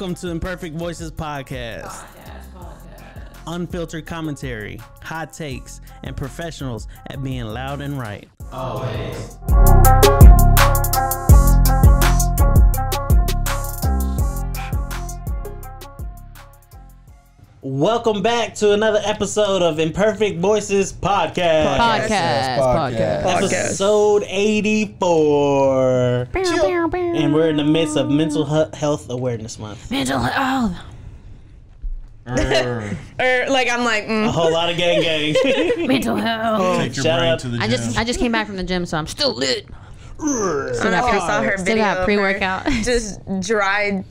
Welcome to Imperfect Voices Podcast. Unfiltered commentary, hot takes, and professionals at being loud and right. Always. Welcome back to another episode of Imperfect Voices Podcast. Episode 84. And we're in the midst of Mental Health Awareness Month. Mental health. A whole lot of gang. Mental health. Take your brain to the gym. I just came back from the gym, so I'm still lit. I saw her video. Still got pre-workout. Just dry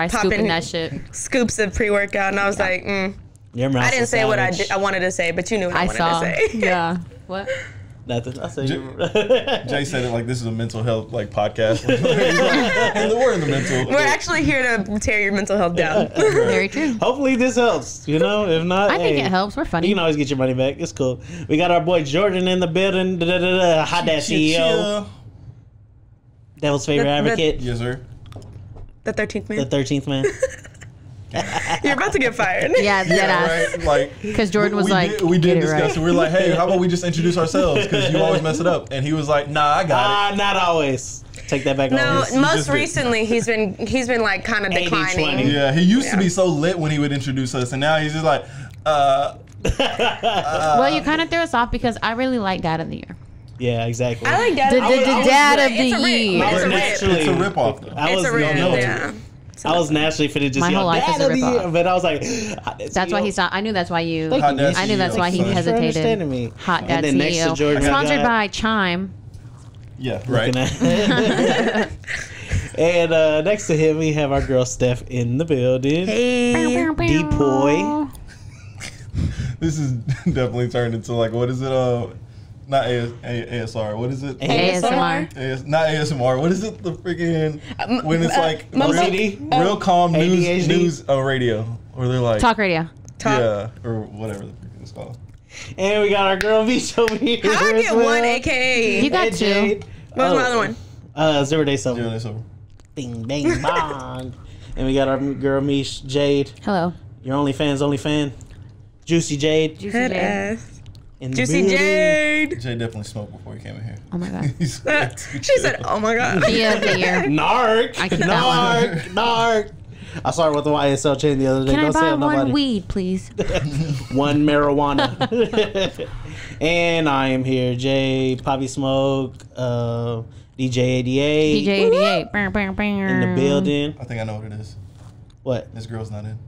scooping that shit. Scoops of pre-workout, and I was like, I didn't say what I wanted to say, but you knew what I wanted to say. Yeah. What? Nothing. I said Jay said it like this is a mental health podcast. We're in the mental. We're actually here to tear your mental health down. Very true. Hopefully this helps. If not, I think it helps. We're funny. You can always get your money back. It's cool. We got our boy Jordan in the building. Hot Dad CEO. Devil's favorite advocate. Yes, sir. The 13th man. The 13th man. You're about to get fired. Yeah, right. Like, because Jordan was we did discuss it. We were like, hey, how about we just introduce ourselves? Because you always mess it up. And he was like, nah, I got it. Not always. Take that back. No, always. most recingly he's been like kind of declining. 80-20. Yeah, he used to be so lit when he would introduce us, and now he's just like, well, you kind of threw us off because I really like Dad of the Year. Yeah, exactly. I like Dad. The Dad of the Year. it's a rip-off, though. It's a rip, yeah. I was naturally finna just My whole life is a rip-off. but I was like, that's why he saw. I knew that's why you. Hot Dad I knew that's why he CEO. hesitated. Me. Hot Dad And then next to CEO. Jordan, Sponsored by Chime. Yeah, right. And next to him, we have our girl Steph in the building. Hey. D-Boy. This is definitely turned into like, what is it? Not ASR. What is it? ASMR. Not ASMR. What is it? The freaking when it's like real calm ADHD? news radio, or they're like Talk radio. yeah, or whatever the freaking it's called. And we got our girl Beach over here. How I get one, AKA? You got And two. Jade. What was my other one? 0 Day Summer. Yeah, that's over. Bing, bang, bong. And we got our girl Mish Jade. Hello. Your only fan. Juicy Jade. Head ass. In the Juicy building. Jade. Jay definitely smoked before he came in here. Oh my god. She said, "Oh my god." Dia of the Year. Narc. I keep that Narc. I saw her with the YSL chain the other day. Can I Don't say buy it to one nobody. weed, please? One marijuana. And I am here, Jay, Poppy Smoke, DJ 88. DJ 88. In the building. I think I know what it is. What? This girl's not in.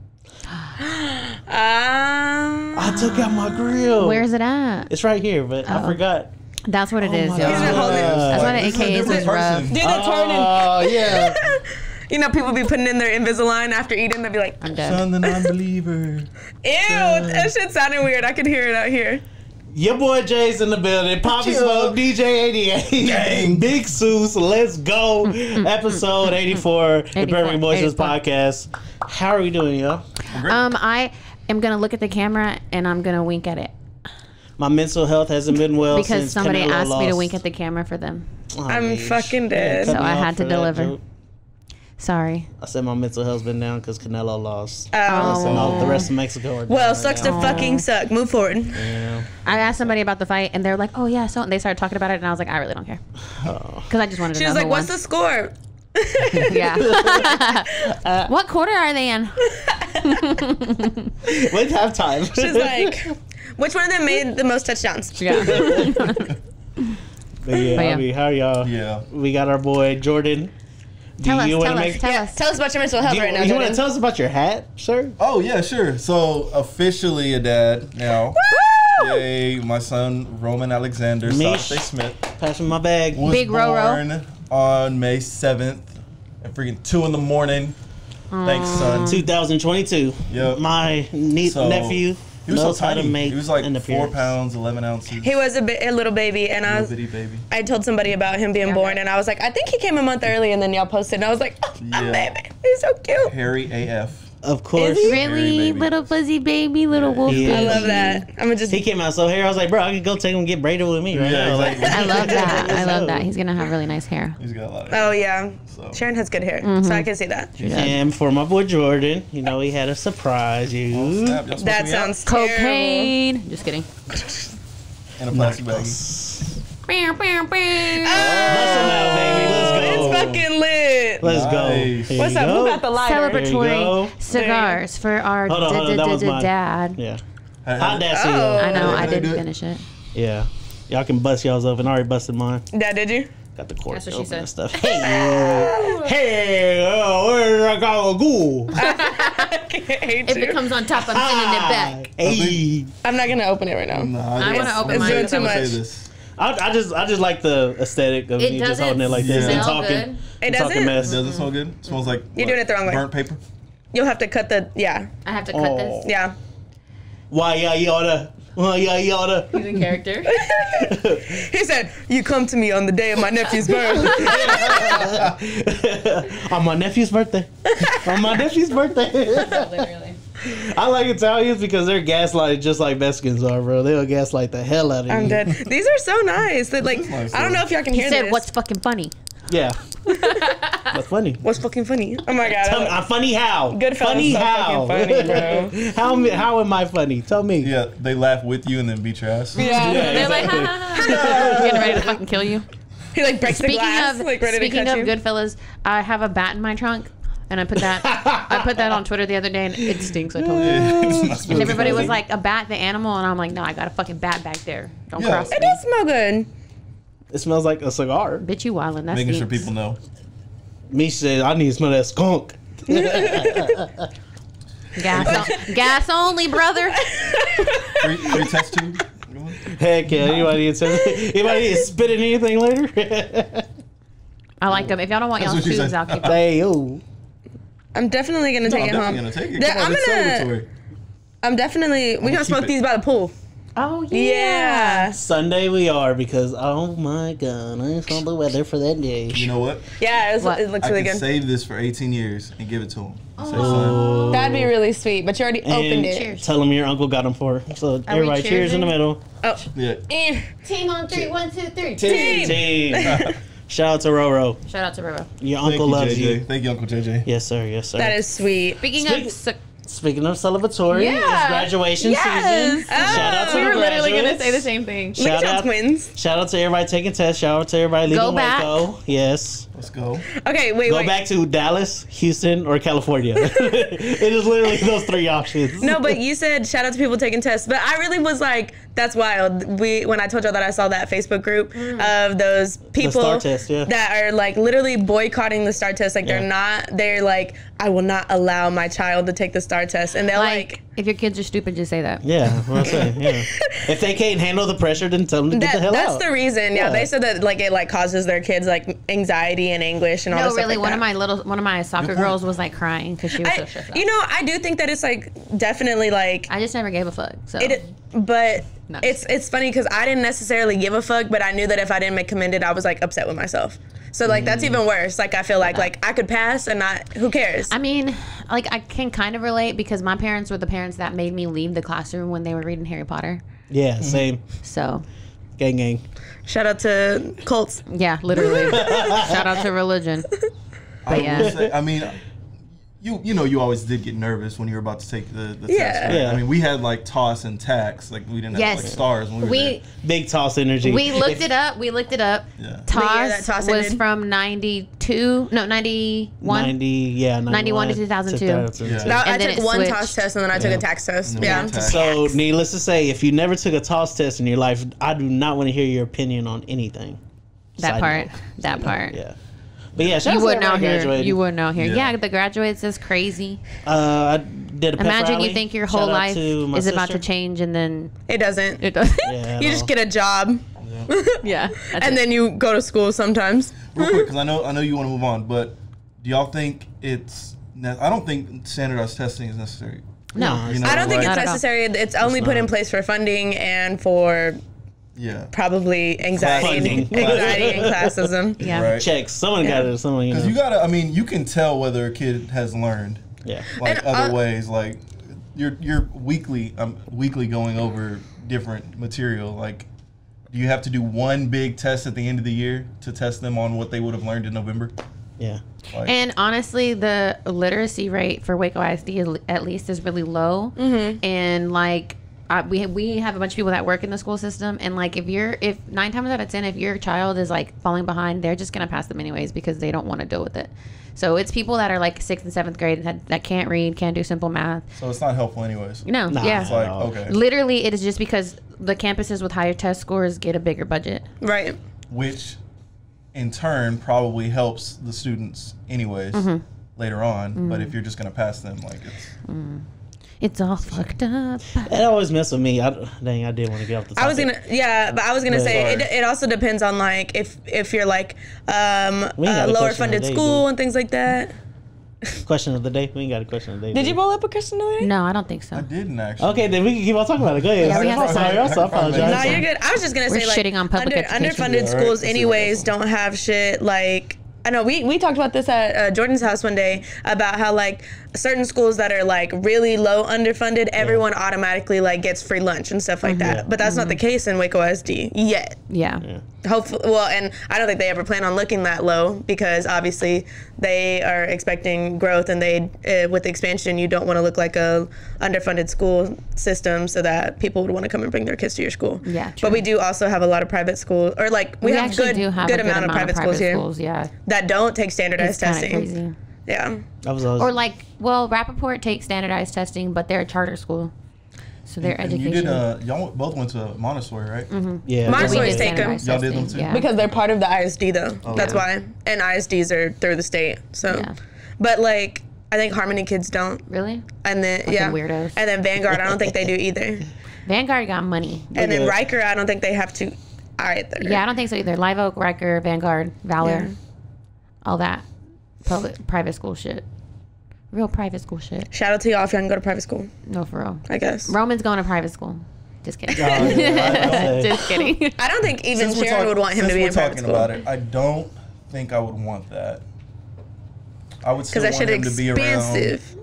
I took out my grill. Where's it at? It's right here, but I forgot. That's what it is, my yo. God. That's why the This is a AKA is different rough. person. Did it turn in? Oh, yeah. You know, people be putting in their Invisalign after eating. They'll be like, I'm dead. Son the non-believer. "Ew, that shit sounded weird." I could hear it out here. Your boy Jay's in the building. Poppy Smoke, DJ 88. Gang. Big Seuss, let's go. Episode 84, the Perfect Voices 84. Podcast. How are we doing, y'all? I am gonna look at the camera and I'm gonna wink at it My mental health hasn't been well because since somebody Canelo asked me to lost. wink at the camera for them. Oh, I'm Mish. fucking dead. Cut So me I off had to for that deliver. joke. Sorry. I said my mental health's been down because Canelo lost. Oh. And all the rest of Mexico are down Well, right sucks now. to fucking suck. Move forward. Yeah. I asked somebody about the fight and they're like, "Oh yeah," so and they started talking about it and I was like, "I really don't care," because I just wanted to She know was like, who "What's won. the score?" Yeah. What quarter are they in? When's halftime? She's like, "Which one of them made the most touchdowns?" Yeah. But yeah, But yeah. I mean, how are y'all? Yeah. We got our boy Jordan. Tell us. wanna Tell us. make- Tell Yeah, us. tell us about your mental health right now, You want Jordan. to tell us about your hat, sir? Oh yeah, sure. So officially a dad now. Woo! Yay! My son Roman Alexander Mish. Sasha Smith Passing my bag. was Big Roro. born on May 7th at freaking 2 a.m. Thanks, son. 2022. Yep. My So, nephew He was so knows how to tiny. make He was like an 4 appearance. pounds, 11 ounces. He was a little baby, and Little bitty baby. I told somebody about him being born, and I was like, "I think he came a month early," and then y'all posted, and I was like, "Oh, my Yeah. baby, he's so cute." Hairy AF. Of course. Really, little fuzzy baby, little wolf. Yeah. I love that. I'm gonna just. He came out so hairy. I was like, bro, I could go take him and get braided with me right now. exactly. I love that. I love that. He's gonna have really nice hair. He's got a lot of hair. Oh yeah. So. Sharon has good hair, so I can see that. And for my boy Jordan, you know, he had a surprise you. Oh, snap. Y'all That smoking me out? sounds terrible. Cocaine. Just kidding. In a plastic bag. Bow, bow, bow. Bust him out, baby. Let's go. It's fucking lit. Let's go. Nice. Here What's you up? go. Who got the lighter? There you go. Celebratory cigars for our Hold on, that was mine. dad. Yeah. Hey, Hot hey, Dassy. Oh. I know. How I they didn't do it? finish it. Yeah. Y'all can bust y'all's open. I already busted mine. Dad, did you? Got the cork That's what she open said. and stuff. Hey, where I gotta go? I hate If you. it comes on top, I'm sending it back. Hey. I'm not gonna open it right now. Nah, I want to open it's mine. doing too I'm gonna much. say this. I just like the aesthetic of It me just doesn't holding it like this and smell talking. good. It and doesn't? talking mess. Does it smell good? It smells like You're doing it the wrong way. burnt paper. You'll have to cut the. Yeah. I have to cut this. Yeah. Why y'all Why y'all He's in character. He said, "You come to me on the day of my nephew's birth." On my nephew's birthday. On my nephew's birthday. Literally. I like Italians because they're gaslighted just like Mexicans are, bro. They'll gaslight the hell out of you. I'm dead. These are so nice. That like, nice, I don't know if y'all can He hear said, this. "What's fucking funny?" Yeah. That's funny. What's fucking funny? Oh my god. Tell me, I'm funny how? Goodfellas Funny so how? fucking funny, bro. how am I funny? Tell me. Yeah, they laugh with you and then beat your ass. Yeah. They're like, ha, ha, ha. Getting ready to fucking kill you. He like breaks the Speaking glass, of like ready to speaking cut of you. Goodfellas, I have a bat in my trunk, and I put that on Twitter the other day, and it stinks. I told you. And everybody was like, "A bat, the animal," and I'm like, "No, I got a fucking bat back there. Don't Yeah. cross It me." does smell good. It smells like a cigar. Bitch, you wildin'. That Making stinks. sure people know. Me said, I need to smell that skunk. Gas only, brother. Free test tube. Heck yeah. Anybody need to spit in anything later? I like them. If y'all don't want That's y'all's what she tubes, said. I'll keep them. Hey, yo. I'm definitely gonna No, take I'm it home. definitely gonna take it. That- Come on, I'm it's gonna- celebratory. I'm definitely. We're gonna keep smoke it. these by the pool. Oh Yeah. Sunday we are because, oh my God, I saw the weather for that day. You know what? Yeah, What? it looks I really could good. save this for 18 years and give it to him. Say, son, Oh. That'd be really sweet. But you already opened And it. Cheers. tell them your uncle got them for. So everybody cheers in the cheersing? middle. Oh. yeah. Eh. Team on 3, 1, 2, 3. Team. Shout out to Roro. Shout out to Roro. Your Thank uncle you, loves JJ. you. Thank you, Uncle JJ. Yes, sir. Yes, sir. That is sweet. Speaking Speak- of, Speaking of celebratory, Yeah. it's graduation Yes. season. Shout out to we the were literally gonna graduates. say the same thing. Look at Shout y'all out, twins. shout out to everybody taking tests. Shout out to everybody leaving Go back. Waco. Yes. Let's go. Okay, wait, Go wait. back to Dallas, Houston, or California. It is literally those three options. No, but you said shout out to people taking tests. But I really was like, that's wild. When I told y'all that I saw that Facebook group of those people STAR test, yeah. that are like literally boycotting the STAR test. Like Yeah. they're like, I will not allow my child to take the STAR test. And they're Like, if your kids are stupid, just say that. Yeah, what I'm saying. Yeah. If they can't handle the pressure, then tell them to get the hell that's out. the reason. Yeah, Yeah. they said that like it like causes their kids like anxiety and anguish and all No, this stuff really, like that. one of my soccer point. girls was like crying because she was so stressed out. You know, I do think that it's like definitely like I just never gave a fuck. So but No. it's funny because I didn't necessarily give a fuck, but I knew that if I didn't make commended, I was like upset with myself. So like that's even worse. Like I feel like I could pass and not. Who cares? I mean, like I can kind of relate because my parents were the parents that made me leave the classroom when they were reading Harry Potter. Yeah, same. So Gang, gang. Shout out to Colts. yeah, literally. Shout out to religion. I yeah. will say, I mean, you know, you always did get nervous when you were about to take the test, Yeah. right? Yeah. I mean, we had like toss and tax. Like we didn't have Yes. like stars when we were We Big toss energy. we looked it up. We looked it up. there. Yeah. The year Toss, that Toss was ended. from 91. 91 to 2002. Yeah. Now, I And then took it one switched. toss test and then I took Yeah. a tax test. And then Yeah. one tax. So, needless to say, if you never took a toss test in your life, I do not want to hear your opinion on anything. That Side part. note. That part. Yeah. But yeah, shout You out to wouldn't out everybody here. graduating. You wouldn't out here. Yeah. Yeah, the graduates is crazy. I did a pep Imagine rally. you think your Shout whole out life to my is about to sister. change and then It doesn't. it doesn't. Yeah, You no. just get a job Yeah. and then you go to school sometimes. Real quick, because I know you want to move on, but do y'all think it's? I don't think standardized testing is necessary. No. You know, I don't think like- it's Not at all. necessary. It's only put in place for funding and for Yeah. probably anxiety and, Funding. anxiety and classism. Yeah. Right. Checks. Someone got it. Someone, you know. Because you gotta, I mean, you can tell whether a kid has learned Yeah. Like And, other ways, like you're weekly going over different material. Like, do you have to do one big test at the end of the year to test them on what they would have learned in November? Yeah. Like, And honestly, the literacy rate for Waco ISD at least is really low. And like we have a bunch of people that work in the school system, and like if 9 times out of 10, if your child is like falling behind, they're just gonna pass them anyways because they don't want to deal with it. So it's people that are like 6th and 7th grade that can't read, can't do simple math. so it's not helpful anyways. No, Nah. yeah. It's like, okay. Literally, it is just because the campuses with higher test scores get a bigger budget. Right. Which in turn probably helps the students anyways later on. But if you're just going to pass them, like It's all fucked up. It always messes with me. I did want to get off the topic. I was gonna say it also depends on like if you're like We ain't got a lower question funded of the day, school dude. and things like that. Question of the day. We ain't got a question of the day. Did you dude. roll up a question today? No, I don't think so. I didn't actually. Okay, then we can keep on talking about it. Go ahead. Yeah, we have I'm sorry. time. I apologize. No, No, you're good. I was just gonna We're say like shitting on public education. underfunded Yeah, all right. schools Let's see what anyways else. don't have shit like. I know we talked about this at Jordan's house one day about how like certain schools that are like really low underfunded, everyone automatically like gets free lunch and stuff like that. Yeah. But that's not the case in Waco ISD yet. Yeah. Hopefully, well, and I don't think they ever plan on looking that low because obviously they are expecting growth, and they with the expansion, you don't want to look like a underfunded school system, so that people would want to come and bring their kids to your school. Yeah, true. But we do also have a lot of private schools, or like we have actually good do have good a amount of private schools here Yeah. that don't take standardized It's kind of testing. crazy. Yeah. I was always, Or like, well, Rappaport takes standardized testing, but they're a charter school. So their And education. you did. Y'all both went to Montessori, right? yeah. Montessori's We did take 'em. standardized Y'all did them testing, too? Yeah. Because they're part of the ISD though. That's yeah. why. And ISDs are through the state. So Yeah. but like I think Harmony kids don't. Really? And then Fucking weirdos. And then Vanguard, I don't think they do either. Vanguard got money. And then Okay. Riker, I don't think they have to either. Yeah, I don't think so either. Live Oak, Riker, Vanguard, Valor, Yeah. all that. Private school shit. Real private school shit. Shout out to y'all if y'all can go to private school, No, for real. I guess. Roman's going to private school. Just kidding. Oh, yeah, Just kidding. I don't think even Since we're Sharon would want him to be in since we're private talking school. about it, I don't think I would want that. I would still Because that want shit him to be around, expensive.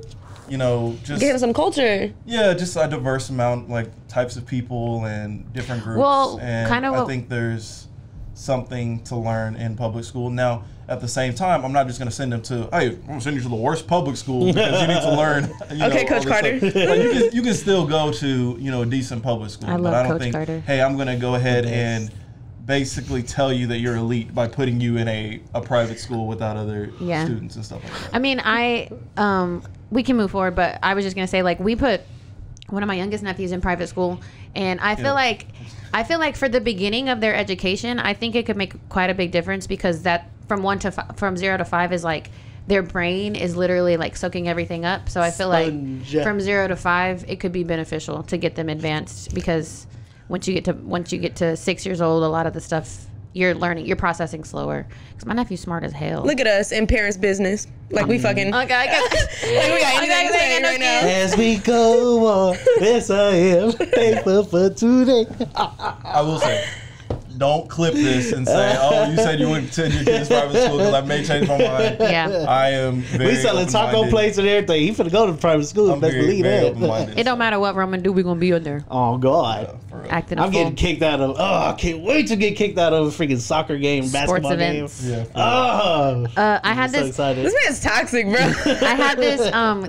you know, just Get him some culture. yeah, just a diverse amount, like types of people and different groups. Well, and kind of I what- think there's something to learn in public school. Now, at the same time, I'm not just going to send him to, hey, I'm going to send you to the worst public school because you need to learn. You Okay, know, Coach all this Carter. stuff. Like, you can still go to, you know, a decent public school. I but love I don't Coach think, Carter. hey, I'm going to go ahead and basically tell you that you're elite by putting you in a private school without other Yeah. students and stuff like that. I mean, we can move forward, but I was just gonna say, like, we put one of my youngest nephews in private school, and I feel like for the beginning of their education, I think it could make quite a big difference because that from 0 to 5 is like their brain is literally like soaking everything up. So I feel like Sponge. from 0 to 5, it could be beneficial to get them advanced because once you get to 6 years old, a lot of the stuff you're processing slower. Because my nephew's smart as hell. Look at us in parents' business. Like we fucking. Okay, I got Like we got anything to say right now. As we go on, yes I am thankful for today. I will say, don't clip this and say, "Oh, you said you wouldn't send your kids to private school," because I may change my mind. Yeah. I am very We selling taco open-minded. plates and everything. He finna go to private school. I'm Best very, believe very that. open-minded. It don't matter what Roman do, we gonna be in there Oh God. For real. acting a I'm fool. getting kicked out of. Oh, I can't wait to get kicked out of a freaking soccer game, Sports basketball events. game. Yeah, for real. Oh, I had I'm so this. excited. This man's toxic, bro. I had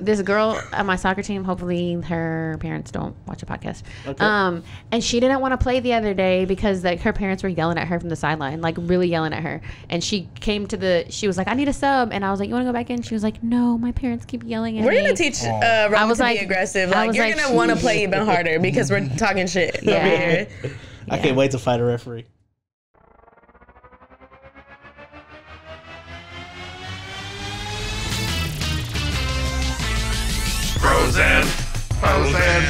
this girl on my soccer team. Hopefully, her parents don't watch a podcast. Okay. And she didn't want to play the other day because like her parents were yelling at her from the sideline, like really yelling at her. And she came to she was like, "I need a sub," and I was like, "You want to go back in?" She was like, "No, my parents keep yelling at We're me." gonna teach I Roman was to like- be aggressive. I Like was you're like, gonna want to play even harder because we're talking shit over Yeah. here. I can't wait to fight a referee. Frozen,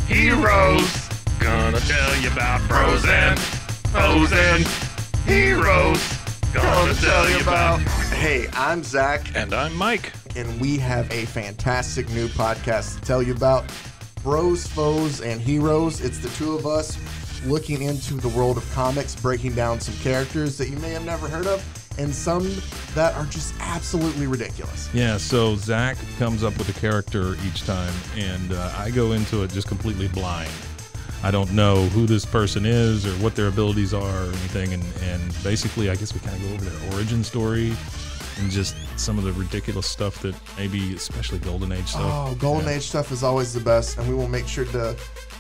heroes. Gonna tell you about Frozen, heroes. Gonna tell you about. Hey, I'm Zach, And I'm Mike. and we have a fantastic new podcast to tell you about. Bros, Foes, and Heroes. It's the two of us looking into the world of comics, breaking down some characters that you may have never heard of, and some that are just absolutely ridiculous. Yeah, so Zach comes up with a character each time, and I go into it just completely blind. I don't know who this person is or what their abilities are or anything, and basically I guess we kind of go over their origin story and just some of the ridiculous stuff that maybe, especially Golden Age stuff. Oh, Golden Age stuff is always the best, and we will make sure to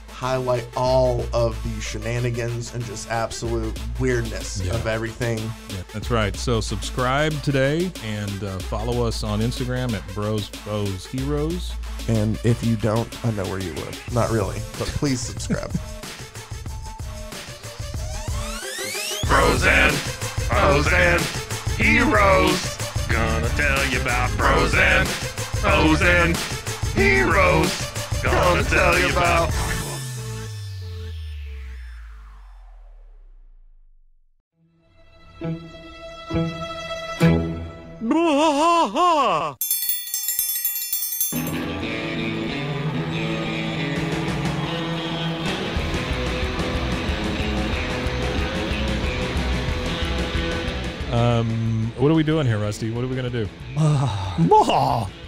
highlight all of the shenanigans and just absolute weirdness of everything. Yeah, that's right. So subscribe today and follow us on Instagram at Bros Heroes. And if you don't, I know where you live. Not really, but please subscribe. Bros and heroes. Gonna tell you about bros and heroes. Gonna tell you about. What are we doing here, Rusty? What are we gonna do?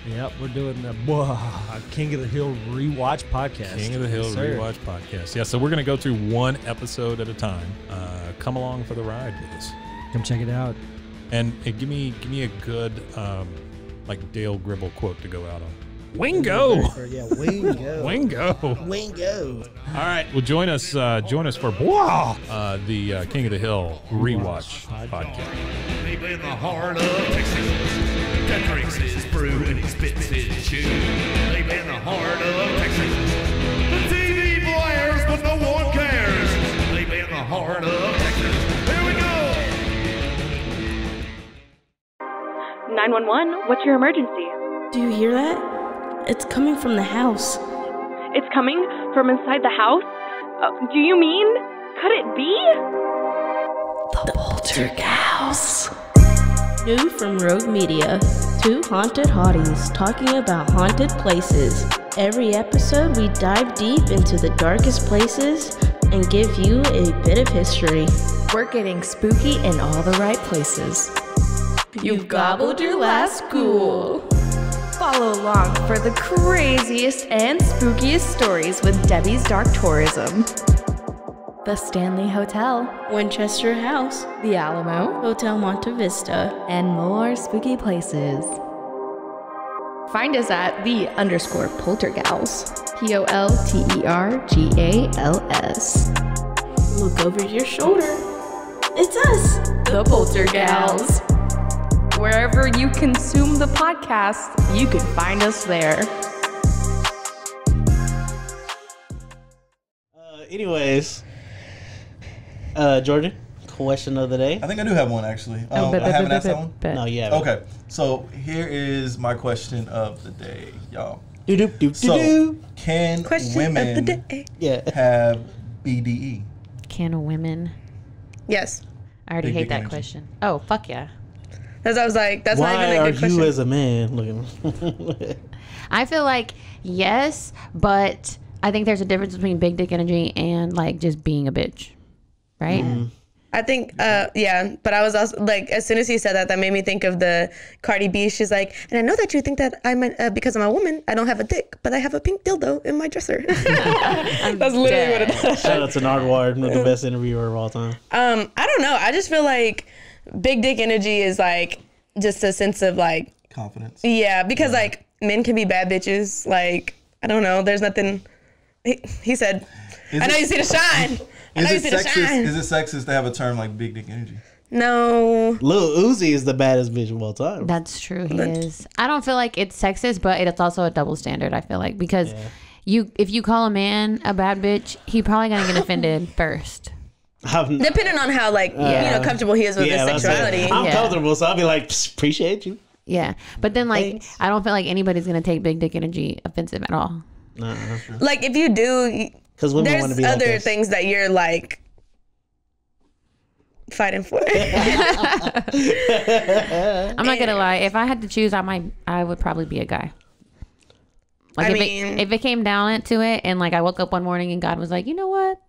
Yep, we're doing the King of the Hill rewatch podcast. King of the Hill rewatch podcast. Yeah, so we're gonna go through one episode at a time. Come along for the ride with us. Come check it out. And give me a good like Dale Gribble quote to go out on. Wingo. Yeah, Wingo. Wingo. All right. Well, join us for the King of the Hill rewatch podcast. Deep in the heart of Texas, that drinks his brew and he spits his chew. Deep in the heart of Texas, the TV blares but no one cares. Deep in the heart of Texas, here we go. 911, what's your emergency? Do you hear that? It's coming from the house. It's coming from inside the house? Do you mean? Could it be? The Poltergeist. New from Rogue Media. Two haunted hotties talking about haunted places. Every episode we dive deep into the darkest places and give you a bit of history. We're getting spooky in all the right places. You've gobbled your last ghoul. Follow along for the craziest and spookiest stories with Debbie's Dark Tourism. The Stanley Hotel, Winchester House, The Alamo, Hotel Monte Vista, and more spooky places. Find us at _Poltergals. POLTERGALS. Look over your shoulder. It's us, The Poltergals. Wherever you consume the podcast, you can find us there. Anyways, Jordan, question of the day. I think I do have one actually. I haven't asked that one. No, you haven't. Okay, so here is my question of the day, y'all. So, can Question women of the day. have BDE? Can women? Yes. I already Big hate dick that energy. question. Oh, fuck yeah. That's I was like, that's why not even a are good question. you as a man looking? I feel like yes, but I think there's a difference between big dick energy and like just being a bitch, right? I think, yeah, but I was also like, as soon as he said that, that made me think of the Cardi B. She's like, and I know that you think that I'm because I'm a woman, I don't have a dick, but I have a pink dildo in my dresser. That's literally what it is. Shout out to Nardwar, the best interviewer of all time. I don't know. I just feel like big dick energy is like just a sense of like Confidence. Yeah, because like men can be bad bitches. Like I don't know. There's nothing. He said, I know you see the shine. I know you see the shine. Is it sexist to have a term like big dick energy? No. Lil Uzi is the baddest bitch of all time. That's true. He is. I don't feel like it's sexist, but it's also a double standard. I feel like because if you call a man a bad bitch, he probably gonna get offended first. Depending on how like you know comfortable he is with his sexuality. I'm comfortable, so I'll be like, appreciate you. Yeah, but then like Thanks. I don't feel like anybody's gonna take big dick energy offensive at all. No, that's true. Like if you do, Because women want to there's be like other us. things that you're like fighting for. I'm not gonna lie. If I had to choose, I would probably be a guy. Like if it came down to it, and like I woke up one morning and God was like, you know what?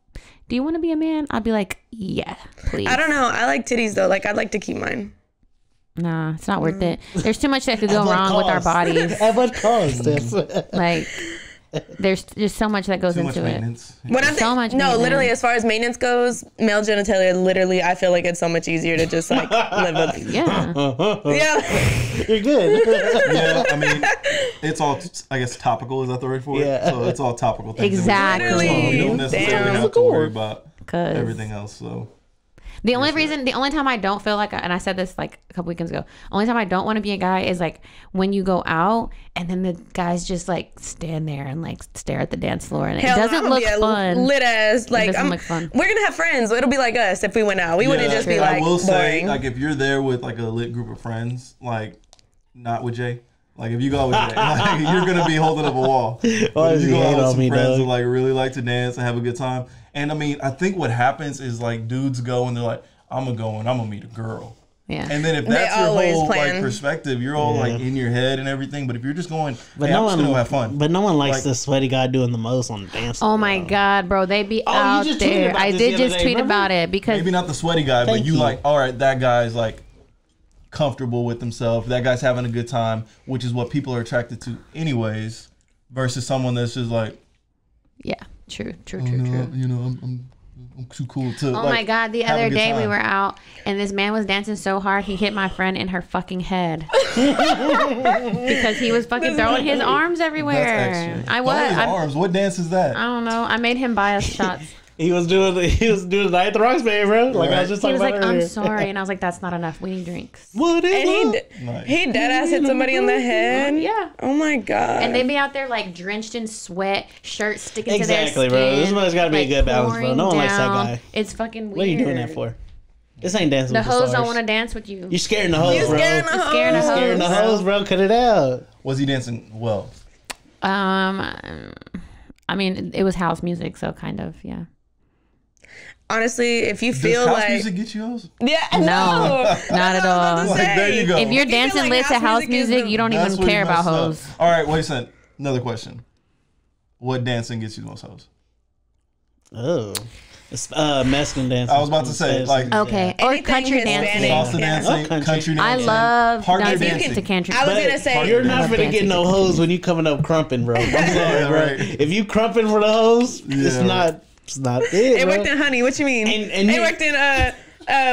Do you want to be a man? I'd be like, yeah, please. I don't know. I like titties though. Like I'd like to keep mine. Nah, it's not worth it. There's too much that could go wrong with our bodies. At what cost? Like, there's just so much that goes Too much into it. maintenance. When I'm So much no, maintenance. literally, as far as maintenance goes, male genitalia, literally, I feel like it's so much easier to just like live with. Yeah. Yeah. You're good. Yeah, I mean, it's all, I guess, topical. Is that the right for it? Yeah. So it's all topical things. Exactly. You don't necessarily Damn. have to worry about 'Cause everything else. So the only time I don't feel like, and I said this like a couple weekends ago, only time I don't want to be a guy is like when you go out and then the guys just like stand there and like stare at the dance floor and Hell, it doesn't I'ma look be a fun. Lit ass, like doesn't look fun. we're gonna have friends. It'll be like us if we went out. We wouldn't just be like I will say, boring. like, if you're there with like a lit group of friends, like, not with Jay. Like, if you go with Jay, like, you're gonna be holding up a wall. But if you go out with some friends who like really like to dance and have a good time, and I mean, I think what happens is like dudes go and they're like, I'm gonna go and I'm gonna meet a girl. Yeah. And then if They that's your always whole plan. like perspective, you're all like in your head and everything. But if you're just going, But hey, no I'm just one gonna have fun. But no one likes Like- the sweaty guy doing the most on the dance floor. Oh my God, bro. They be out just tweeted there. about I this did the other just day, tweet remember? about it because Maybe not the sweaty guy, Thank but you you. like, all right, that guy's like comfortable with himself. That guy's having a good time, which is what people are attracted to anyways, versus someone that's just like, yeah, true. you know, I'm too cool to. Oh my God, the have a other good day we time. were out and this man was dancing so hard he hit my friend in her fucking head. Because he was fucking throwing his arms everywhere. That's extra. I was. Throwing his arms. What dance is that? I don't know. I made him buy us shots. He was doing the night at the Roxbury, bro. Like I was just He talking was about like, earlier. I'm sorry. And I was like, that's not enough. We need drinks. What is And it? he dead ass hit somebody in the head. Yeah. Oh my God. And they be out there like drenched in sweat, shirts sticking Exactly, to their bro. skin. This one's gotta be a good balance, bro. No one likes that pouring guy. down. It's fucking weird. What are you doing that for? This ain't dancing The with the hoes stars. don't want to dance with you. You're scaring the hoes, You bro. scaring the You're scaring the hoes. hoes. Scaring the hoes, bro. Cut it out. Was he dancing well? I mean, it was house music, so kind of, yeah. Honestly, if you Does feel house like music get you hoes? yeah, No, That's not at what I was all. about to Like, there say. you go. If you're If you feel dancing like lit to house house music is music, the- you don't That's even where you care about messed up. hoes. All right, wait a second. Another question. What dancing gets you the most hoes? Oh. It's, Mexican dancing. I was about to say, like, Okay, or Anything country Hispanic. dancing. salsa Yeah. dancing, Oh, country. country I dancing. love partner dancing dancing. to country. I was But gonna say you're not love gonna get dancing. no hoes when you coming up crumping, bro. I'm sorry, Yeah, bro. right. If you crumping for the hoes, it's Yeah. not it, it bro. worked in Honey. What you mean? And it you- worked in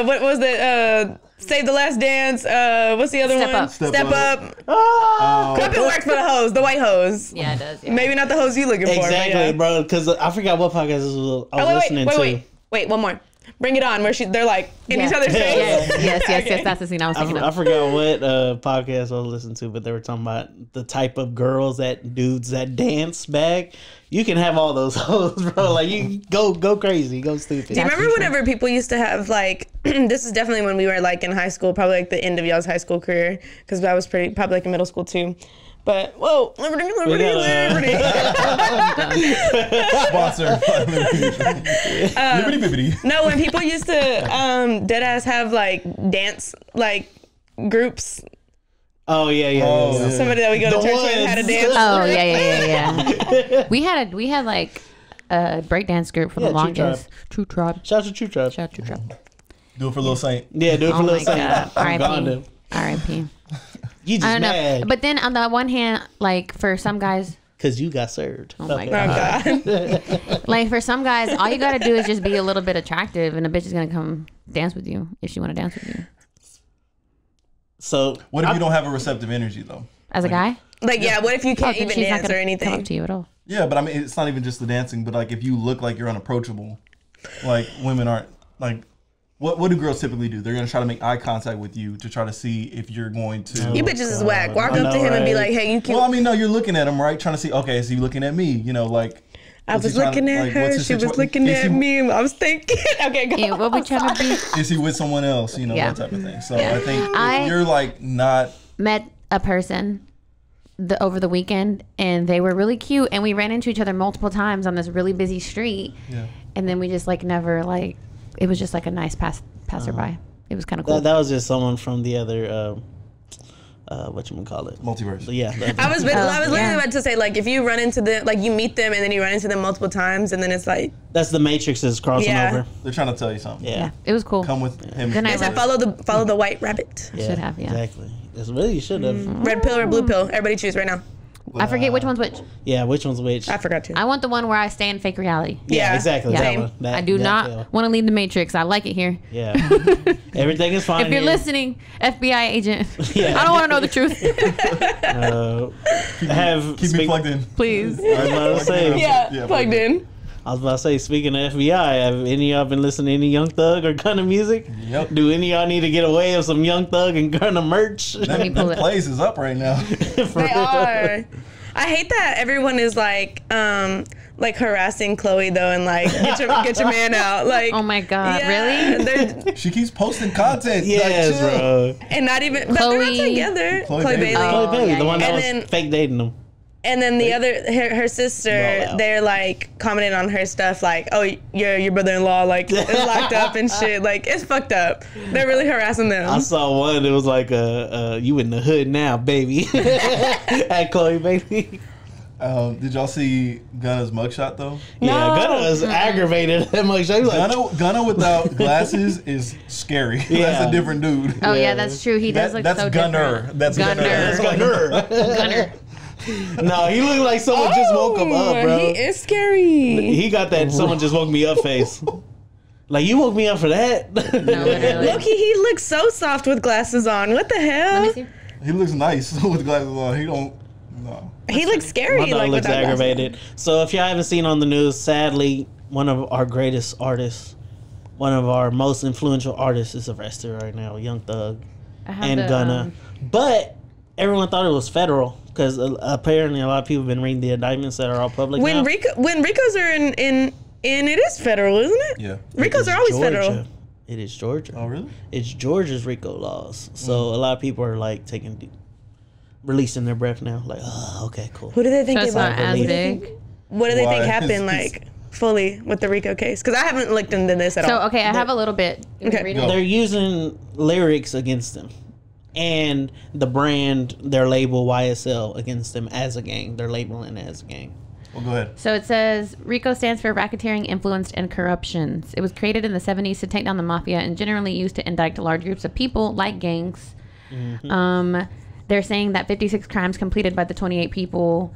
what was it? Save the Last Dance. What's the other Step one? Up. Step Up. Ah! Crumping works for the hoes, the white hoes. Yeah, it does. Yeah. Maybe not the hoes you looking for. but Exactly, yeah. bro. Because I forgot what podcast I was listening to. Wait, one more. Bring It On, where they're like in each other's face. Yes. That's the scene I was thinking I of. forgot what podcast I was listening to, but they were talking about the type of girls that dudes that dance back. You can have all those hoes, bro. Like you go crazy, go stupid. Do you remember whenever people used to have like, this is definitely when we were like in high school, probably like the end of y'all's high school career, because I was probably like in middle school too. But whoa, liberty. Sponsor. Liberty bibbity. No, when people used to dead ass have like dance like groups. Oh yeah. Somebody that we go to The church with had a ones. dance. Oh yeah. we had like a breakdance group for the Yeah, True longest. True Tribe. Shout out to True Tribe. Shout out to True Tribe. Do it for Lil Saint. Yeah, do it for Oh Lil my Saint. God. I'm gone R.I.P. to. R.I.P. You just I don't know. mad But then on the one hand, like for some guys, because you got served. oh my Okay. God. Like for some guys, all you got to do is just be a little bit attractive and a bitch is going to come dance with you if she want to dance with you. So What if you don't have a receptive energy though? As a guy? Like, yeah, what if you can't then even she's not dance gonna or anything? come up to you at all. Yeah, but I mean, it's not even just the dancing, but like if you look like you're unapproachable, like women aren't like. What do girls typically do? They're gonna try to make eye contact with you to try to see if you're going to. You bitches is whack. Walk I up to know, him and be right? like, hey, you cute. Well, I mean, no, you're looking at him, right? Trying to see. Okay, is he looking at me? You know, like. I was looking at her. She was looking at me. I was thinking. Okay, go. Yeah, what we trying to be? Is he with someone else? You know, Yeah. that type of thing. So I think if I- you're like not. Met a person over the weekend and they were really cute and we ran into each other multiple times on this really busy street. Yeah. And then we just like never like, it was just like a nice passerby. It was kind of cool. that was just someone from the other whatchamacallit? Multiverse. Yeah. I was literally about to say, like, if you run into them, like, you meet them and then you run into them multiple times, and then it's like, that's the Matrix is crossing over. They're trying to tell you something. Yeah. It was cool. Come with him. Good night, they said follow the white rabbit. Yeah, should have, exactly. That's really you should have. Red pill or blue pill? Everybody choose right now. I forget which one's which. Yeah, which one's which? I forgot to. I want the one where I stay in fake reality. Yeah, exactly. Yeah. That one. That, I do that not pill. want to leave the Matrix. I like it here. Yeah. Everything is fine. If you're here. listening, FBI agent, Yeah. I don't want to know the truth. Keep me plugged in. Please. I was about to say. Plugged in. I was about to say, speaking of FBI, have any of y'all been listening to any Young Thug or Gunna music? Yep. Do any of y'all need to get away of some Young Thug and Gunna merch? That place is up right now. They are. I hate that everyone is like harassing Chloe though, and like get your man out. Like, oh my god, really? She keeps posting content. Yes, like, bro. And not even, but they're not together. Chloe Bailey. Chloe Bailey, the one that and was fake dating them. And then the other, her sister, they're like commenting on her stuff, like, "Oh, your brother-in-law like is locked up and shit." Like, it's fucked up. They're really harassing them. I saw one. It was like, "You in the hood now, baby," at Chloe Bailey. Did y'all see Gunna's mugshot though? Yeah, Gunna was aggravated at mugshot. Like, Gunna without glasses is scary. Yeah. That's a different dude. Oh yeah, that's true. He does look so different. That's Gunner. That's Gunner. Gunner. No, he looked like someone just woke him up, bro. He is scary. He got that someone just woke me up face. Like, you woke me up for that? No, literally. Loki, he looks so soft with glasses on. What the hell? Let me see. He looks nice with glasses on. He don't. No. He looks scary. My dog like looks without aggravated. So if y'all haven't seen on the news, sadly, one of our greatest artists, one of our most influential artists is arrested right now, Young Thug and Gunna. But everyone thought it was federal because apparently a lot of people have been reading the indictments that are all public when now. When Ricos are in it is federal, isn't it? Yeah. Ricos are always federal. It is Georgia. Oh really? It's Georgia's RICO laws. So a lot of people are like releasing their breath now. Like, oh, okay, cool. Who do they think So it's not about? as big. What do they think Why? happened like fully with the RICO case? Because I haven't looked into this at So all. okay, I have a little bit. Okay. Read Go. it? They're using lyrics against them. And the brand, their label YSL against them as a gang. They're labeling it as a gang. Well, go ahead. So it says RICO stands for Racketeering, Influence, and Corruptions. It was created in the 70s to take down the mafia and generally used to indict large groups of people like gangs. Mm-hmm. They're saying that 56 crimes completed by the 28 people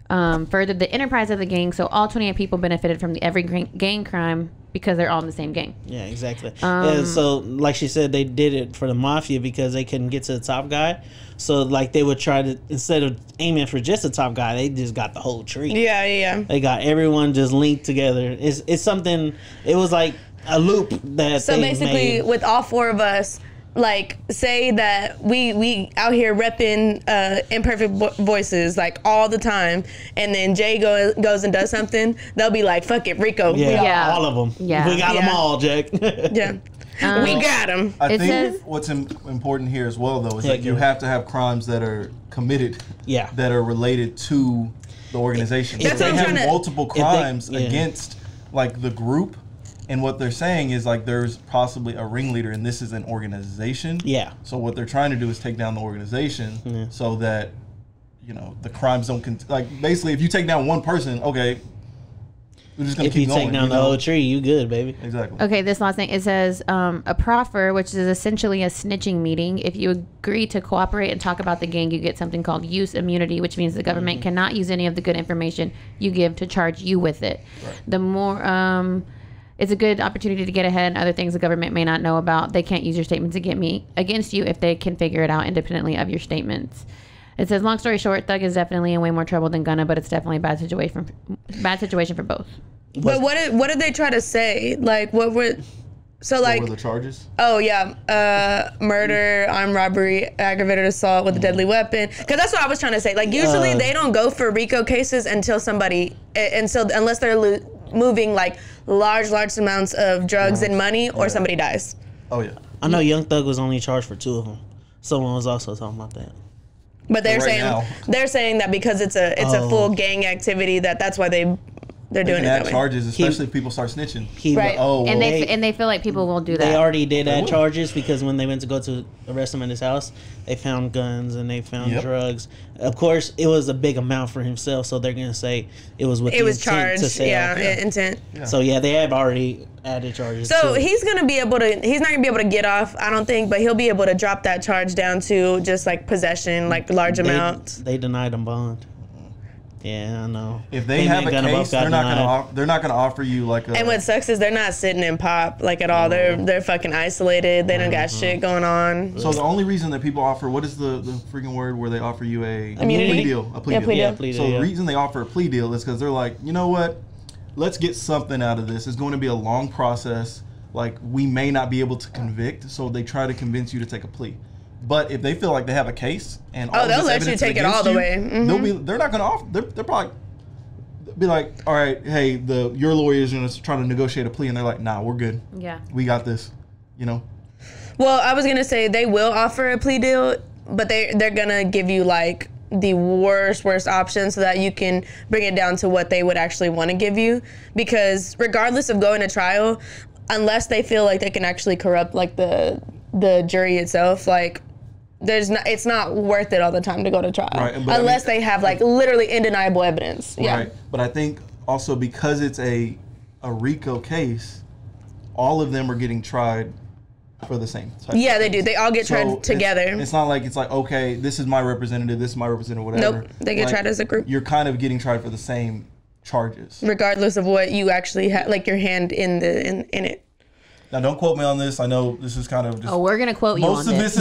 furthered the enterprise of the gang, so all 28 people benefited from every gang crime because they're all in the same gang. Yeah, exactly. Yeah, so, like she said, they did it for the mafia because they couldn't get to the top guy. So, like, they would try to, instead of aiming for just the top guy, they just got the whole tree. Yeah. They got everyone just linked together. It's something, it was like a loop that So they basically, made. with all four of us, like, say that we out here repping Imperfect voices like all the time, and then Jay goes and does something, they'll be like, "Fuck it, Rico." Yeah, all of them. Yeah. We got them all, Jack. Yeah. We got him. I It think says- what's important here as well, though, is Yeah, that you go have to have crimes that are committed, Yeah. that are related to the organization. That's If they what I'm have trying to- multiple crimes yeah. against like the group, and what they're saying is like there's possibly a ringleader, and this is an organization. Yeah. So what they're trying to do is take down the organization so that the crimes don't like basically if you take down one person, okay, we're just gonna If you keep going. take down the whole tree, you good, baby. Exactly. Okay, this last thing, it says a proffer, which is essentially a snitching meeting. If you agree to cooperate and talk about the gang, you get something called use immunity, which means the government cannot use any of the good information you give to charge you with it. Right. The more it's a good opportunity to get ahead. Other things the government may not know about. They can't use your statements against you if they can figure it out independently of your statements. It says, long story short, Thug is definitely in way more trouble than Gunna, but it's definitely a bad situation for both. But what did they try to say? Like, what were? So like, What were the charges? oh yeah, murder, armed robbery, aggravated assault with a deadly weapon. Because that's what I was trying to say. Like, usually they don't go for RICO cases until unless they're moving like large amounts of drugs and money, or somebody dies. Oh yeah. I know Young Thug was only charged for 2 of them. Someone was also talking about that. But they're Right saying now. that because it's a full gang activity that's why they they're doing it that way. Charges, especially if people start snitching. Right. And they feel like people will do that. They already did add charges because when they went to go to arrest him in his house, they found guns and they found drugs. Of course, it was a big amount for himself, so they're gonna say it was with intent charged, to sell. Intent. Yeah. So they have already added charges. So he's not gonna be able to get off, I don't think, but he'll be able to drop that charge down to just like possession, like large amounts. They denied him bond. Yeah, I know. If they have a case, they're not gonna offer you like a. And what sucks is they're not sitting in pop like at all. They're fucking isolated. They don't got shit going on. So the only reason that people offer, what is the freaking word where they offer you a plea deal? A plea deal. So the reason they offer a plea deal is because they're like, you know what? Let's get something out of this. It's going to be a long process. Like we may not be able to convict, so they try to convince you to take a plea. But if they feel like they have a case and they'll let you take it all the way. They're not gonna offer. They're probably be like, all right, hey, your lawyer is gonna try to negotiate a plea, and they're like, nah, we're good. Yeah, we got this. You know. Well, I was gonna say they will offer a plea deal, but they're gonna give you like the worst option so that you can bring it down to what they would actually want to give you. Because regardless of going to trial, unless they feel like they can actually corrupt like the jury itself, like. It's not worth it all the time to go to trial, right, unless they have like literally undeniable evidence. Yeah. Right. But I think also because it's a RICO case, all of them are getting tried for the same type. Yeah, they do. They all get tried together. It's not like it's like, okay, this is my representative, this is my representative, whatever. Nope, they get tried as a group. You're kind of getting tried for the same charges, regardless of what you actually have, like your hand in it. Now, don't quote me on this. I know this is kind of just. Oh, we're gonna quote you on this.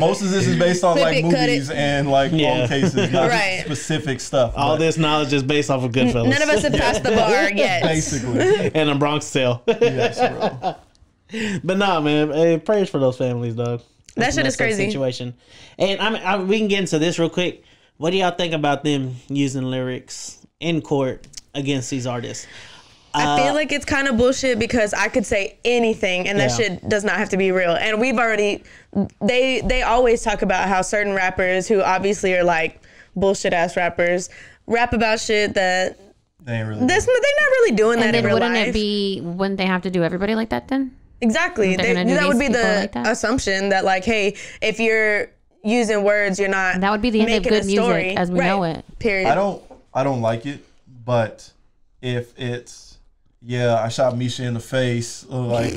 Most of this is based on like movies and like long cases, not just specific stuff. All this knowledge is based off of Goodfellas. None of us have passed the bar yet. Basically. And a Bronx Tale. Yes, bro. But nah, man. Hey, prayers for those families, dog. That shit is crazy. Situation. And we can get into this real quick. What do y'all think about them using lyrics in court against these artists? I feel like it's kind of bullshit because I could say anything and that shit does not have to be real. And we've already, they always talk about how certain rappers who obviously are like bullshit ass rappers rap about shit that they're not really doing that in real life. Wouldn't they have to do everybody like that then? Exactly. That would be the assumption that like, hey, if you're using words, you're not. That would be the end of good music as we know it. Period. I don't like it, but if it's I shot Misha in the face, like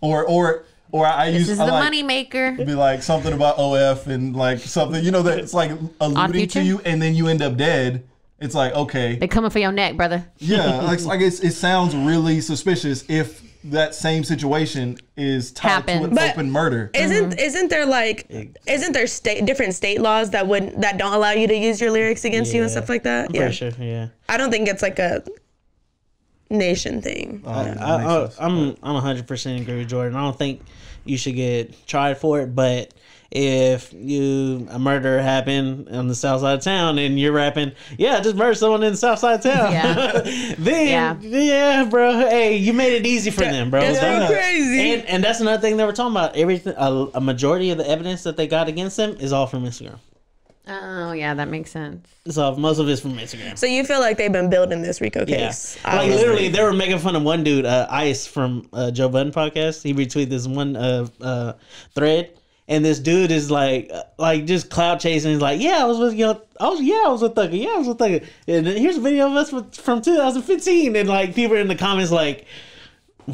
or I use the money maker. Be like something about OF and like something that it's like alluding to you, and then you end up dead. It's like, okay, they're coming for your neck, brother. Yeah, like it sounds really suspicious if that same situation is tied to an open murder. Isn't there different state laws that don't allow you to use your lyrics against you and stuff like that? I'm pretty sure. Yeah, I don't think it's like a nation thing. I'm 100% agree with Jordan. I don't think you should get tried for it, but if a murder happened on the south side of town and you're rapping, just murder someone in the south side of town, then bro, hey, you made it easy for them, bro. That's crazy. And that's another thing they were talking about. Everything, a majority of the evidence that they got against them is all from Instagram. Oh, yeah, that makes sense. So most of it's from Instagram. So you feel like they've been building this RICO case? Yeah. Like literally, they were making fun of one dude, Ice from Joe Budden podcast. He retweeted this one thread, and this dude is like just cloud chasing. He's like, I was with Thugger. I was with Thugger. And here's a video of us from 2015, and like people in the comments like,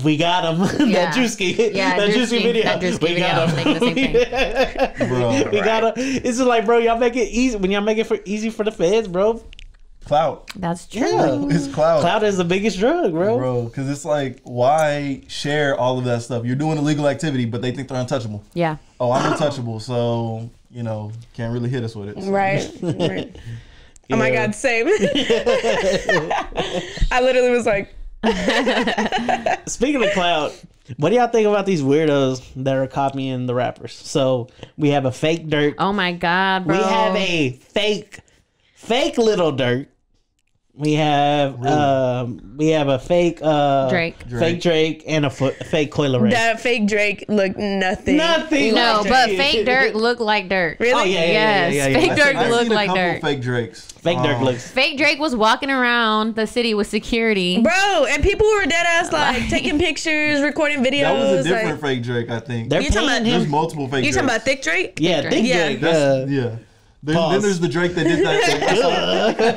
we got him. That Drewski. Yeah, that Drewski video. We got him. Bro, we got him. It's just like, bro, y'all make it easy. When y'all make it easy for the feds, bro. Clout. That's true. Yeah. It's clout. Clout is the biggest drug, bro. Bro, because it's like, why share all of that stuff? You're doing illegal activity, but they think they're untouchable. Yeah. Oh, I'm untouchable, so, can't really hit us with it. So. Right. Oh my God, same. I literally was like, speaking of clout, what do y'all think about these weirdos that are copying the rappers? So we have a fake Durk. Oh my God, bro. We have a fake Little Durk. We have a fake fake Drake, and a fake Coil Ray. That fake Drake looked nothing. No, but fake Dirk looked like Dirk. Really? Oh yeah. Fake Dirk looked like Dirk. Fake Drakes. Fake Dirk looks. Fake Drake was walking around the city with security, bro, and people were dead ass like taking pictures, recording videos. That was a different fake Drake, I think. They're paying him. There's multiple fake. You Drakes. talking about Thick Drake? Yeah, Thick Drake. Yeah. Then there's the Drake that did that.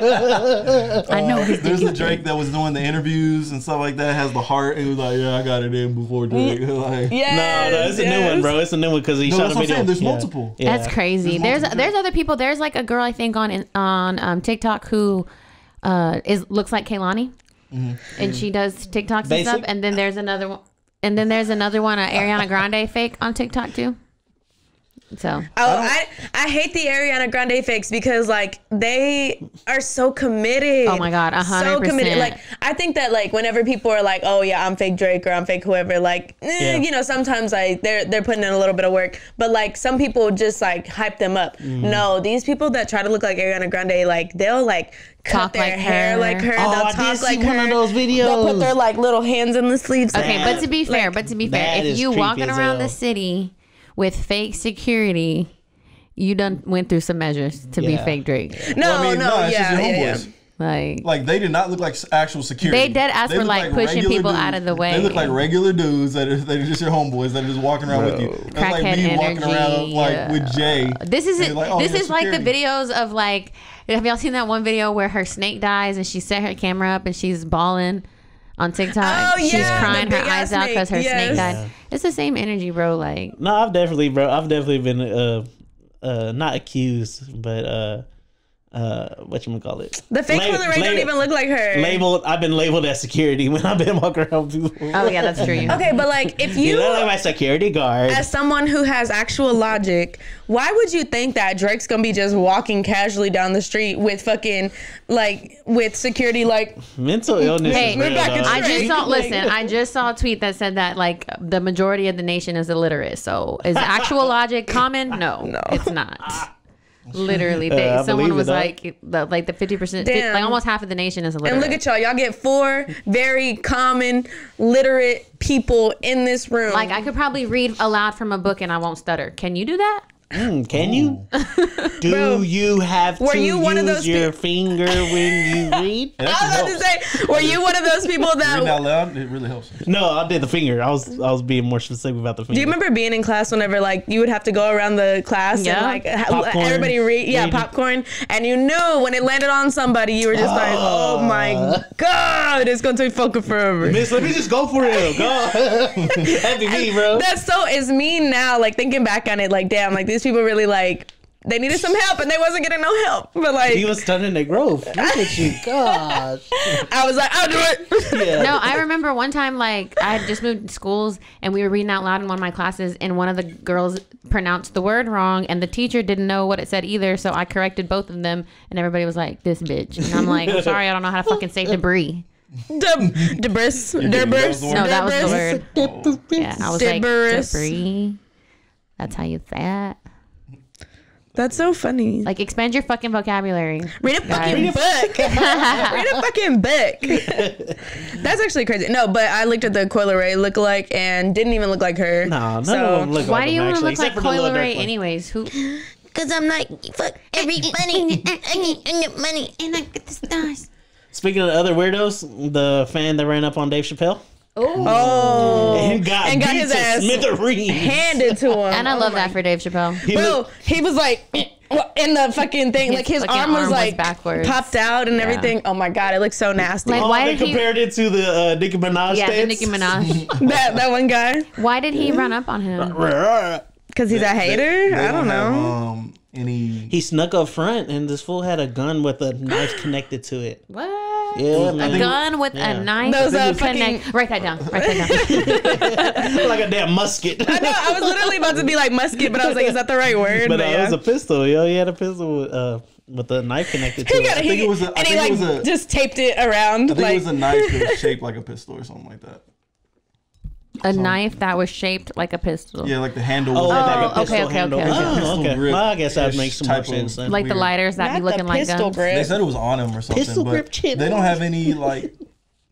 I know. There's the Drake that was doing the interviews and stuff like that. Has the heart and he was like, "Yeah, I got it in before Drake." Like, No, it's a new one, bro. It's a new one because he shot a video. There's multiple. Yeah. That's crazy. There's other people. There's like a girl I think on TikTok who looks like Kehlani, and she does TikToks and stuff. And then there's another one. Ariana Grande fake on TikTok too. So I hate the Ariana Grande fakes because like they are so committed. Oh my god, 100%. So committed. Like I think that like whenever people are like, oh yeah, I'm fake Drake or I'm fake whoever, like you know, sometimes like they're putting in a little bit of work, but like some people just like hype them up. No, these people that try to look like Ariana Grande, like they'll like cut their hair like her. They'll talk like her. One of those videos. They'll put their like little hands in the sleeves. Okay, but to be fair, if you walking around the city with fake security, you done went through some measures to be fake Drake. Like they did not look like actual security. They dead ass were like pushing people out of the way. They look like regular dudes that are just your homeboys that are just walking around with you. That's like me walking around like with Jay. This is like the videos of like, have y'all seen that one video where her snake dies and she set her camera up and she's bawling on TikTok? Oh, yeah, she's crying her eyes out because her snake died. Yeah. It's the same energy, bro. Like, no, I've definitely been not accused, but whatchamacallit? The fake Coil Ray don't even look like her. I've been labeled as security when I've been walking around with people. Oh yeah, that's true. Okay, but like if you look like my security guard. As someone who has actual logic, why would you think that Drake's gonna be just walking casually down the street with fucking like with security like mental illness? Hey, is real, I just saw a tweet that said that like the majority of the nation is illiterate. So is actual logic common? No, it's not. Literally, someone was like the 50%, like almost half of the nation is illiterate. And look at y'all get 4 very common literate people in this room. Like I could probably read aloud from a book and I won't stutter. Can you do that? Can you? Do you have to use your finger when you read? I was about to say, were you one of those people that reading out loud? It really helps. No, I did the finger. I was being more specific about the finger. Do you remember being in class whenever like you would have to go around the class and like everybody read popcorn, and you knew when it landed on somebody, you were just like, oh my god, it's gonna take fucking forever. Miss, let me just go for it. God, that'd be me, bro. That's so. It's me now. Like thinking back on it, like damn, like these people really like they needed some help and they wasn't getting no help. But like he was stunning their growth. Look at you, gosh. I was like, I'll do it. Yeah. No, I remember one time like I had just moved to schools and we were reading out loud in one of my classes and one of the girls pronounced the word wrong and the teacher didn't know what it said either, so I corrected both of them and everybody was like, this bitch. And I'm like, I'm sorry, I don't know how to fucking say debris. Debris. No, that was the word. Yeah, I was like, debris. That's how you say it. That's so funny. Like, expand your fucking vocabulary. Read a fucking book. Read a fucking book. That's actually crazy. No, but I looked at the Coil Ray lookalike and didn't even look like her. No, none of them look like why do you want to look except like Coil Ray anyways? Who? Because I'm like, fuck everybody. I get money and I get the stars. Speaking of other weirdos, the fan that ran up on Dave Chappelle. Oh, and got his ass handed to him. And I love that for Dave Chappelle. He was like in the fucking thing, like his arm was like backwards, popped out and everything. Oh my god, it looks so nasty. Like, why did they compared it to the Nicki Minaj? Yeah, the Nicki Minaj. that one guy. Why did he run up on him? Because he's a hater. I don't know. He snuck up front and this fool had a gun with a knife connected to it. What? Yeah, man. A gun with a knife. Write that down. Like a damn musket. I know. I was literally about to be like musket, but I was like, is that the right word? But it was a pistol. Yo, he had a pistol with a knife connected to it. I think it was a, and he just taped it around. I think it was a knife that was shaped like a pistol or something like that. A knife that was shaped like a pistol. Yeah, like the handle. Oh, was like a pistol okay. handle. Oh, okay. Grip Well, I guess that makes some more sense then. Like the lighters that be looking like guns. Grip. They said it was on him or something. Pistol grip chin. They don't have any like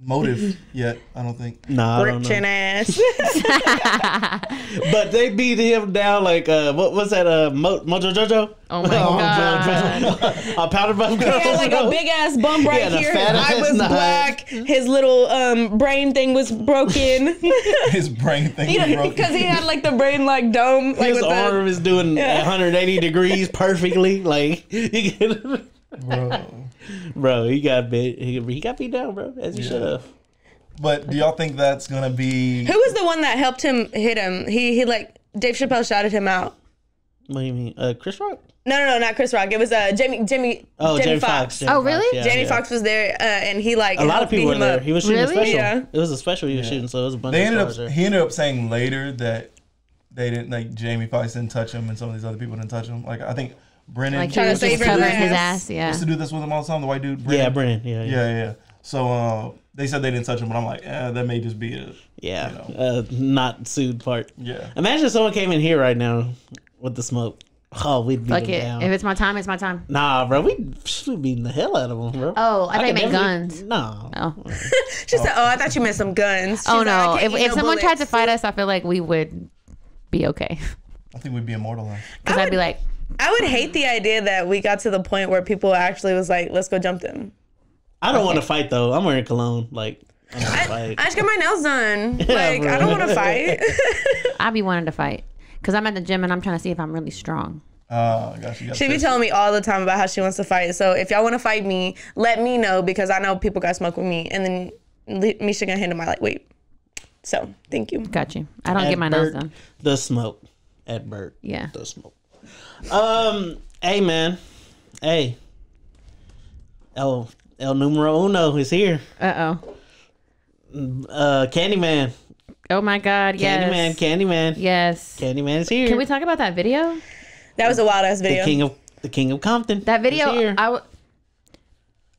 motive yet. I don't think. Nah, Grip chin ass. But they beat him down like what was that? Mojo Jojo. Oh my god! A powder puff girl. He had like a big ass bump right here. His eye was black. His little brain thing was broken. His brain thing was broken because he had like the brain like dome. Like His arm is doing 180 degrees perfectly. Like bro, he got beat. He got beat down, bro, as he should have. But do y'all think that's gonna be? Who was the one that helped him hit him? He like Dave Chappelle shouted him out. What do you mean, Chris Rock? No, not Chris Rock. It was Jamie Foxx. Oh, really? Yeah, Jamie Foxx was there, and he like a lot of people were there. He was shooting a special. Yeah. It was a special he was shooting, so it was a bunch of stars there. He ended up saying later that they didn't like Jamie Foxx didn't touch him, and some of these other people didn't touch him. Like I think Brennan Like trying to save his ass. Yeah. Used to do this with him all the time. The white dude. Brennan. Yeah, Brennan. Yeah. So they said they didn't touch him, but I'm like, that may just be a not sued part. Yeah. Imagine if someone came in here right now with the smoke. Oh, we'd beat Fuck him it. down. If it's my time, it's my time. Nah, bro, we beating the hell out of them, bro. Oh, I thought you meant definitely- guns. No. Oh. She said, "Oh, I thought you meant some guns." She's Oh like, no! "I can't eat If no someone tried to bullets." fight us, I feel like we would be okay. I think we'd be immortalized. Because I'd be like, I would hate the idea that we got to the point where people actually was like, "Let's go jump them." I don't want to fight though. I'm wearing cologne. Like, I'm gonna fight. I just got my nails done. Yeah, Like, bro. I don't want to fight. I'd be wanting to fight because I'm at the gym and I'm trying to see if I'm really strong. Got you. She be telling me all the time about how she wants to fight. So if y'all want to fight me, let me know because I know people got smoke with me, and then Misha gonna handle my lightweight. So thank you. Got you. I don't At get my nails Bert, done. The smoke at Bert. Yeah. The smoke. Hey man. Hey. El numero uno is here. Candyman. Oh my God! Yes. Candyman. Yes. Candyman is here. Can we talk about that video? That was a wild ass video. The king of Compton. That video, is here.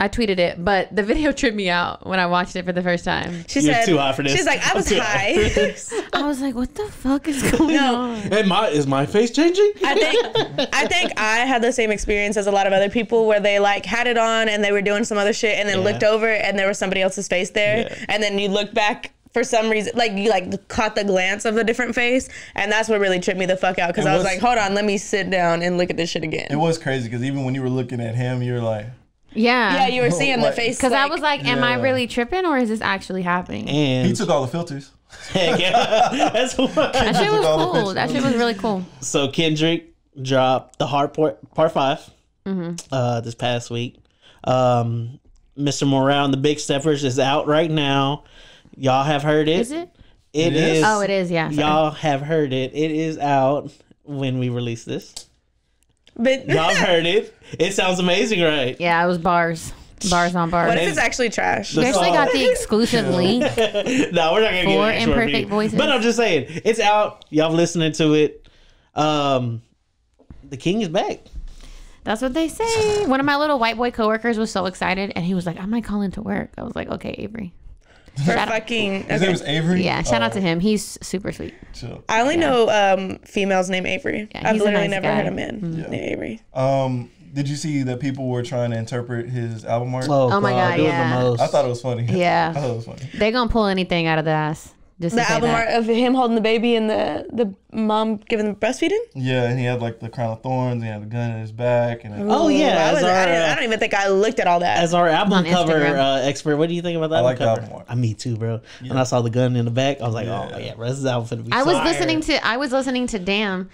I tweeted it, but the video tripped me out when I watched it for the first time. She You're said, too hot for this. She's like, I was high. I was like, what the fuck is going on? Hey, is my face changing? I think I had the same experience as a lot of other people where they like had it on and they were doing some other shit and then looked over and there was somebody else's face there and then you looked back for some reason, like you like caught the glance of a different face, and that's what really tripped me the fuck out because I was like, hold on, let me sit down and look at this shit again. It was crazy because even when you were looking at him, you're like, yeah, you were seeing the face because I was like, am I really tripping or is this actually happening? And he took all the filters. Heck yeah, that's what. That shit was cool. That shit was really cool. So Kendrick dropped the Heart Part 5 this past week. Mr. Morale and the Big Steppers is out right now. Y'all have heard it. Is it? It is. Oh, it is. Yeah. Sorry. Y'all have heard it. It is out when we release this. But y'all heard it. It sounds amazing, right? Yeah, it was bars on bars. What if it's actually trash? We actually got the exclusive link. No, we're not gonna for get Imperfect Voices. But I'm just saying, it's out. Y'all listening to it. The king is back. That's what they say. One of my little white boy coworkers was so excited, and he was like, "I might call into work." I was like, "Okay, Avery." For fucking. His name was Avery? Yeah, shout out to him. He's super sweet. Chill. I only know females named Avery. Yeah, I've he's a literally nice never guy. heard a man named Avery. Did you see that people were trying to interpret his album art? Oh my God, it yeah. was the most. I thought it was funny. Yeah. I thought it was funny. They're gonna pull anything out of the ass. Just The to say album that. art of him holding the baby and the mom giving him breastfeeding? Yeah, and he had like the crown of thorns. And he had the gun in his back. And Oh yeah, I don't even think I looked at all that. as our album on cover Instagram. expert, what do you think about that? I like the cover? album art. Me too, bro. When I saw the gun in the back, I was like, oh yeah, bro, this is album finna be I was fire. listening to Damn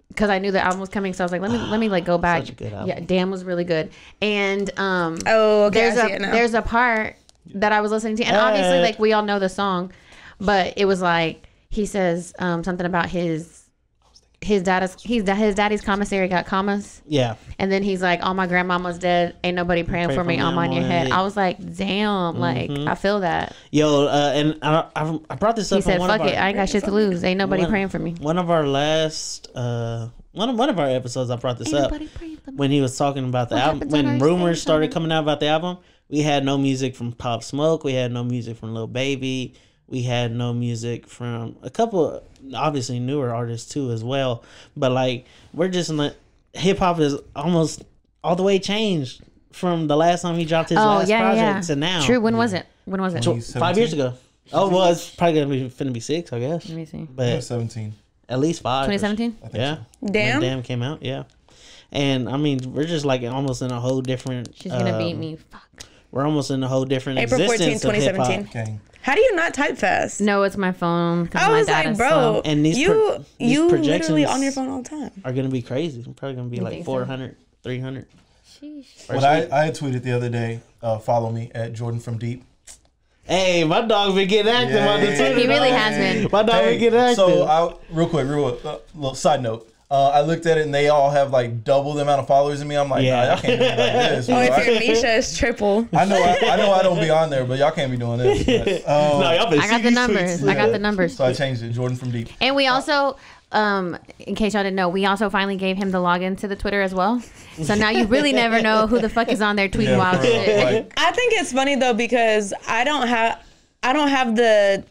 because I knew the album was coming, so I was like, let me like go back. Such a good album. Yeah, Damn was really good. And Oh, okay, I see it now. there's a part that I was listening to, and obviously like we all know the song, but it was like he says something about his daddy's commissary got commas. Yeah. And then he's like, "Oh, my grandmama's dead. Ain't nobody praying for me. I'm on your head." I was like, "Damn!" Like I feel that. Yo, and I brought this up. He said, on one "Fuck of it, I ain't got shit to lose. Ain't nobody praying for me." One of our last, one of our episodes, I brought this Ain't up nobody praying for me. when he was talking about the What album. happens on When our rumors started stage? coming out about the album, we had no music from Pop Smoke. We had no music from Lil Baby. We had no music from a couple, obviously newer artists too as well. But like we're just in the hip hop is almost all the way changed from the last time he dropped his last project to now. True. When was it? 5 years ago. Oh, well, it's probably finna be 6, I guess. Let me see. But 17. At least 5. 2017? Yeah. So. Damn. When Damn came out, yeah. And I mean, we're just like almost in a whole different. She's gonna beat me. Fuck. We're almost in a whole different April 14, 2017. Okay. How do you not type fast? No, it's my phone. I was like, bro, slow. And these you projections literally on your phone all the time. Are gonna be crazy. It's probably gonna be like 400, 300. What I tweeted the other day, follow me at Jordan from Deep. Hey, my dog been getting active on the Twitter. He really has been. My dog been getting active. So, real quick, little side note. I looked at it and they all have like double the amount of followers than me. I'm like, nah, y'all can't be like this. Oh, if you're Misha, it's triple. I know I don't be on there, but y'all can't be doing this. But, no, y'all been I got the numbers. I got the numbers. So I changed it, Jordan from Deep. And we also, in case y'all didn't know, we also finally gave him the login to the Twitter as well. So now you really never know who the fuck is on there tweeting wild shit. Like, I think it's funny though because I don't have the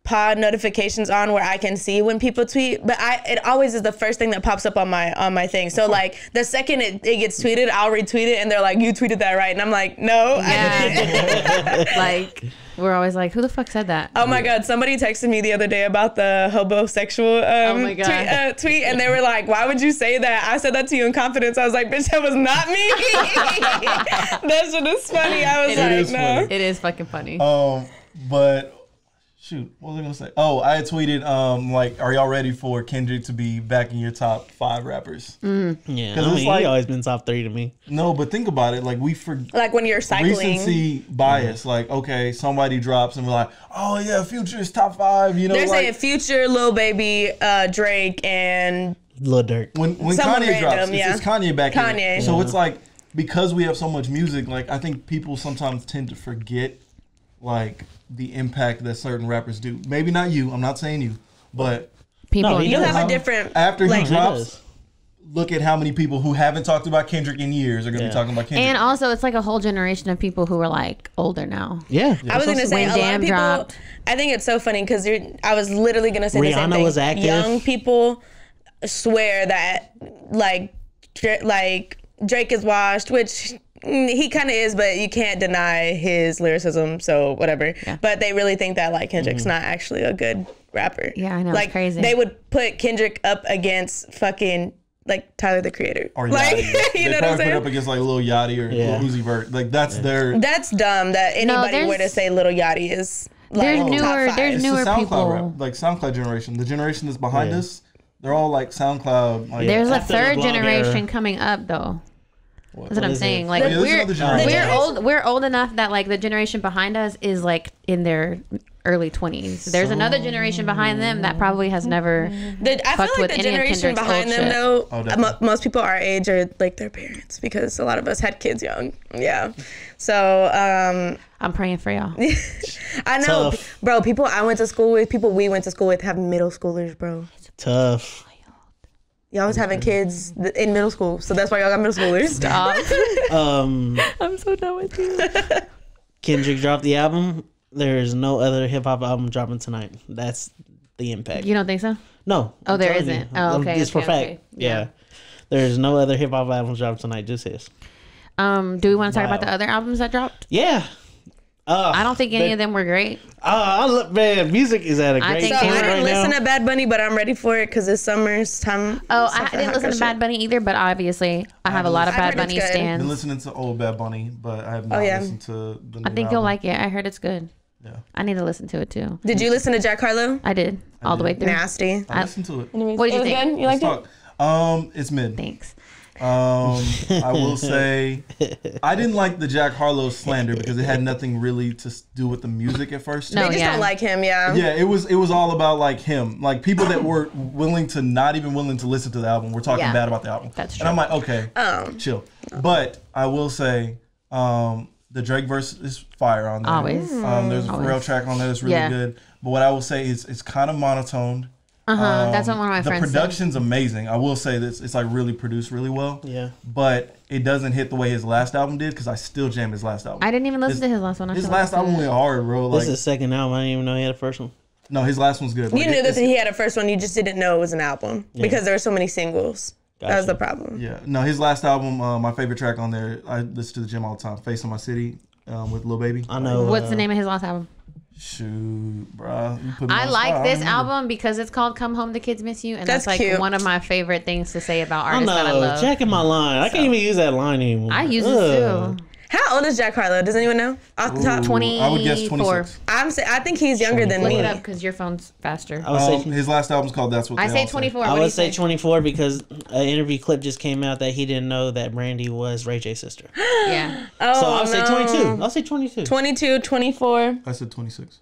pod notifications on where I can see when people tweet, but it always is the first thing that pops up on my thing. So like the second it gets tweeted, I'll retweet it and they're like, you tweeted that right, and I'm like, no, I didn't. Like we're always like, who the fuck said that? Oh my god, somebody texted me the other day about the homosexual oh my god. tweet, and they were like, why would you say that? I said that to you in confidence. I was like, bitch, that was not me. That shit is funny. I was like, no. It is fucking funny. But shoot, what was I gonna say? Oh, I had tweeted like, are y'all ready for Kendrick to be back in your top 5 rappers? Yeah, I mean, he always been top 3 to me. No, but think about it. Like like when you're cycling. Recency bias. Like, okay, somebody drops and we're like, oh yeah, Future is top 5. You know, they're like, saying Future, Lil Baby, Drake, and Lil Durk. When someone Kanye random, drops, yeah. it's Kanye back Kanye. in. So it's like, because we have so much music, like I think people sometimes tend to forget like the impact that certain rappers do. Maybe not you. I'm not saying you, but people. You have a different. After like, he drops, look at how many people who haven't talked about Kendrick in years are going to be talking about Kendrick. And also, it's like a whole generation of people who are like older now. Yeah. I was going to say, a lot of people, dropped. I think it's so funny because I was literally going to say the same Rihanna thing. was active. Young people swear that like Drake is washed, which he kind of is, but you can't deny his lyricism, so whatever. Yeah. But they really think that like Kendrick's not actually a good rapper. Yeah, I know. Like it's crazy. they would put Kendrick up against fucking like Tyler the Creator, or like Yachty. you know what I'm probably put saying? up against like Lil Yachty or Lil Uzi Vert. Like that's their. That's dumb that anybody were to say Lil Yachty is. Like, there's newer it's newer the SoundCloud people. rap, like SoundCloud generation. The generation that's behind us, they're all like SoundCloud. Like, There's a After third the blonde generation era. coming up though. That's what I'm is saying. it? Like there's we're old enough that like the generation behind us is like in their early 20s. There's another generation behind them that probably has never. I feel like the generation behind them though, most people our age are like their parents because a lot of us had kids young. Yeah, so I'm praying for y'all. I know, bro. People I went to school with, people we went to school with, have middle schoolers, bro. Tough. Y'all was having kids in middle school, so that's why y'all got middle schoolers. Stop. I'm so done with you. Kendrick dropped the album. There is no other hip hop album dropping tonight. That's the impact. You don't think so? No. Oh, there isn't. Oh, okay. It's for fact. Yeah. There's no other hip hop albums dropping tonight. Just his. Do we want to talk about the other albums that dropped? Yeah. I don't think any of them were great. Man, music is at a great So I didn't listen to Bad Bunny, but I'm ready for it because it's summer's time. Oh, I didn't listen to Bad Bunny either, but obviously I have a lot of Bad Bunny I've stands. been listening to old Bad Bunny, but I have not listened to the new I think you'll like it. I heard it's good. Yeah. I need to listen to it too. Did you listen to Jack Harlow? I did. All the way through. Nasty. I listened to it. What did you think? Good? You liked it? It's mid. Thanks. I will say I didn't like the Jack Harlow slander because it had nothing really to do with the music at first. They just don't like him, yeah. Yeah, it was all about like him, like people that were not even willing to listen to the album were talking bad about the album. That's true. And I'm like, okay, chill. But I will say, the Drake verse is fire on there. Always. There's a Pharrell track on there that's really good. But what I will say is it's kind of monotoned. That's what one of my friends said. The production's amazing. I will say this, it's like really produced really well. Yeah. But it doesn't hit the way his last album did, because I still jam his last album. I didn't even listen to his last one. His last album went hard, bro. This is his second album. I didn't even know he had a first one. No, his last one's good. You knew that he had a first one. You just didn't know it was an album because there were so many singles. Gotcha. That was the problem. Yeah. No, his last album, my favorite track on there, I listen to the gym all the time, Face of My City with Lil Baby. I know. What's the name of his last album? Shoot, bro. I like this album because it's called "Come Home, the Kids Miss You," and that's like cute. One of my favorite things to say about artists that I love. Checking my line. I can't even use that line anymore. I use it too. How old is Jack Harlow? Does anyone know? Off the top, 24. I would guess 26. I think he's younger than me. Look it up because your phone's faster. His last album's called "That's What." I say 24. I would say 24 because an interview clip just came out that he didn't know that Brandy was Ray J's sister. Yeah. Oh, so I'll say 22. I'll say 22. 22, 24. I said 26.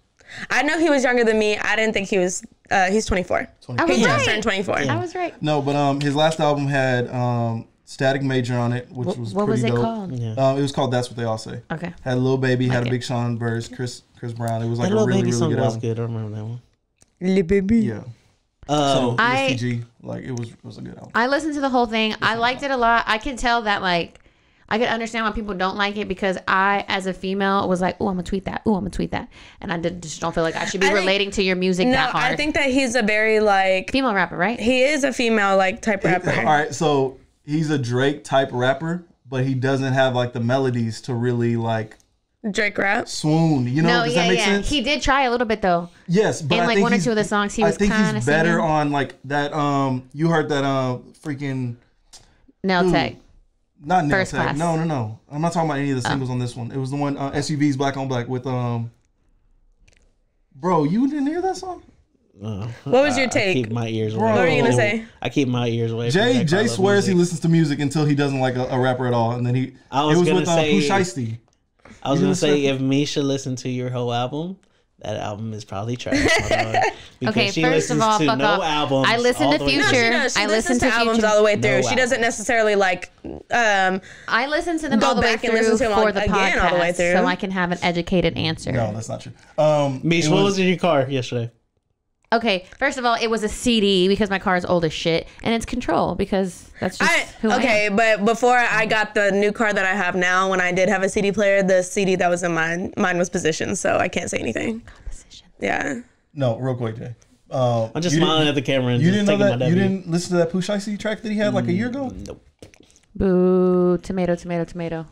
I know he was younger than me. I didn't think he was. He's 24. I was he right. just turned 24. I was right. No, but his last album had Static Major on it, which was what pretty was it dope. called? It was called "That's What They All Say." Okay. Had Lil Baby, had a Big Sean verse, Chris Brown. It was like a really, really good album. Good. I remember that one. Lil Baby. Yeah. So STG, like it was a good album. I listened to the whole thing. I liked it a lot. I can tell that like I could understand why people don't like it because I, as a female, was like, "Oh, I'm gonna tweet that. Oh, I'm gonna tweet that," and I just don't feel like I should be relating to your music that hard. I think that he's a very like female rapper, right? He is a female like type rapper. All right, so he's a Drake type rapper, but he doesn't have like the melodies to really like Drake rap swoon. You know, does that make sense? He did try a little bit though. Yes, but in I like think one or two of the songs, he was kind of singing. I think he's better on like that. You heard that freaking Nail Tech. Not Nail First Tech. Class. No. I'm not talking about any of the singles on this one. It was the one SUVs Black on Black with Bro, you didn't hear that song? What was your take? I keep my ears away. What were you gonna say? I keep my ears away. Jay swears he listens to music until he doesn't like a rapper at all, and then it was with Pooh Shiesty. I was gonna say if Misha listened to your whole album, that album is probably trash. Okay, first of all, fuck off. Albums I listen to Future. No, she listens to albums all the way through. She doesn't necessarily like. I listen to them all the way through for the podcast, all the way through. so I can have an educated answer. No, that's not true. Misha, what was in your car yesterday? Okay, first of all, it was a CD because my car is old as shit, and it's Control because that's just who I am. But before I got the new car that I have now, when I did have a CD player, the CD that was in mine was Position, so I can't say anything. Position. Yeah. No, real quick, Jay. I'm just smiling at the camera and you just didn't know taking that. my You W. didn't listen to that Pooh Shiesty track that he had like a year ago? Nope. Boo! Tomato, tomato, tomato.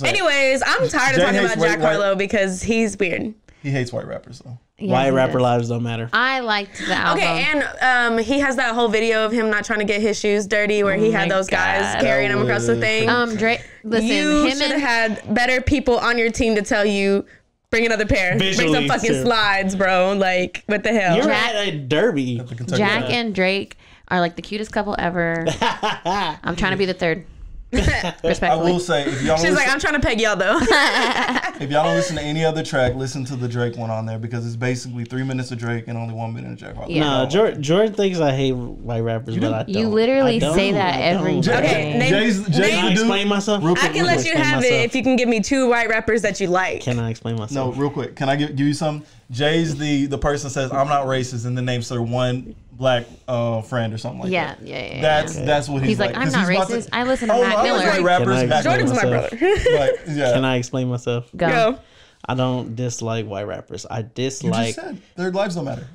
Anyways, I'm tired of talking about Jack Harlow because he's weird. He hates white rappers though. Yeah, White rapper lives don't matter. I liked the album. Okay, and he has that whole video of him not trying to get his shoes dirty, where he had those guys carrying him across the thing. Drake, listen, you should have had better people on your team to tell you, bring another pair, bring some fucking slides, bro. Like, what the hell? You're at a derby. Jack and Drake are like the cutest couple ever. I'm trying to be the third. Respectfully. I will say, if y'all she's like, I'm trying to peg y'all though. If y'all don't listen to any other track, listen to the Drake one on there because it's basically 3 minutes of Drake and only 1 minute of Jack Harlow. Yeah. No, Jordan thinks I hate white rappers, but I don't. You literally say that every day. Okay, Jay's can I explain myself? I can let you have it if you can give me 2 white rappers that you like. Can I explain myself? No, real quick. Can I give you some? Jay's the person says I'm not racist and then names their one black friend or something like that. Yeah. That's what he's like. I'm not racist. I listen to Mac Miller. White rappers. Jordan's my brother. Can I explain myself? Go. I don't dislike white rappers. I dislike. You just said their lives don't matter.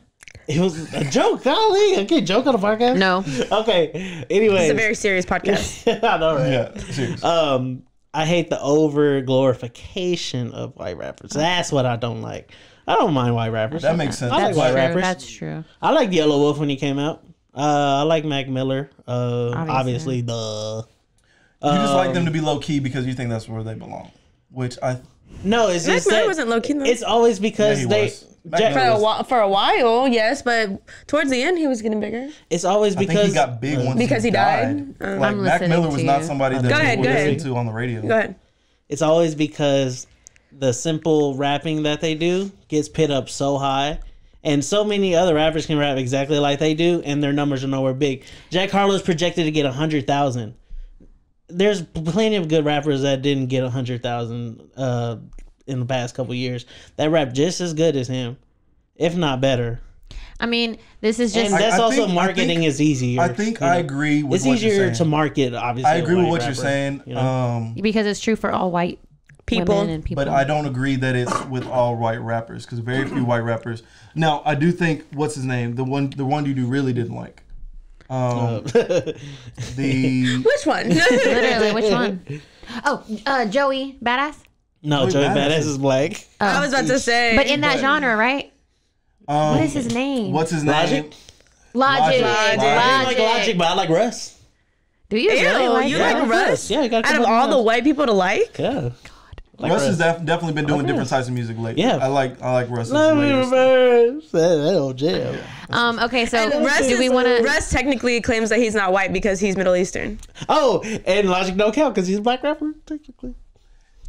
It was a joke, golly. I can't joke on a podcast. No. Okay. Anyway, it's a very serious podcast. I know, right? Yeah, serious. I hate the over glorification of white rappers. That's what I don't like. I don't mind white rappers. That makes sense. I like white rappers. That's true. I like Yellow Wolf when he came out. I like Mac Miller. Obviously. You just like them to be low key because you think that's where they belong. Which no, it's Mac just Miller that wasn't low key though. It's always because for a while, yes, but towards the end he was getting bigger. It's always because I think he got big once because he died. Like Mac Miller was not somebody that people listened to on the radio. Go ahead. It's always because the simple rapping that they do gets pit up so high. And so many other rappers can rap exactly like they do, and their numbers are nowhere big. Jack Harlow's projected to get 100,000. There's plenty of good rappers that didn't get 100,000 in the past couple years that rap just as good as him, if not better. I mean, this is just. And that's I also think- marketing is easier. I think I agree with it's what easier you're saying. to market. Obviously, I agree with what rapper, you're saying. you know? because it's true for all white People. women and people. But I don't agree that it's with all white rappers because very few white rappers. Now I do think what's his name, the one you really didn't like. The Which one? Literally, which one? Oh, Joey Badass. No, Joey Badass is black. I was about to say, But in that genre, right? What is his name? What's his Logic? name? Logic. I like Logic, but I like Russ. Do you Ew, really like you that? like Russ? Yeah, you got a Out of couple all the Russ. white people to like? Yeah. Like Russ has definitely been doing like different Russ. types of music lately. Yeah. I like Russ's Love me latest. reverse. That old jam. Okay, so Russ, do we want to? Russ technically claims that he's not white because he's Middle Eastern. Oh, and Logic don't count because he's a black rapper, technically.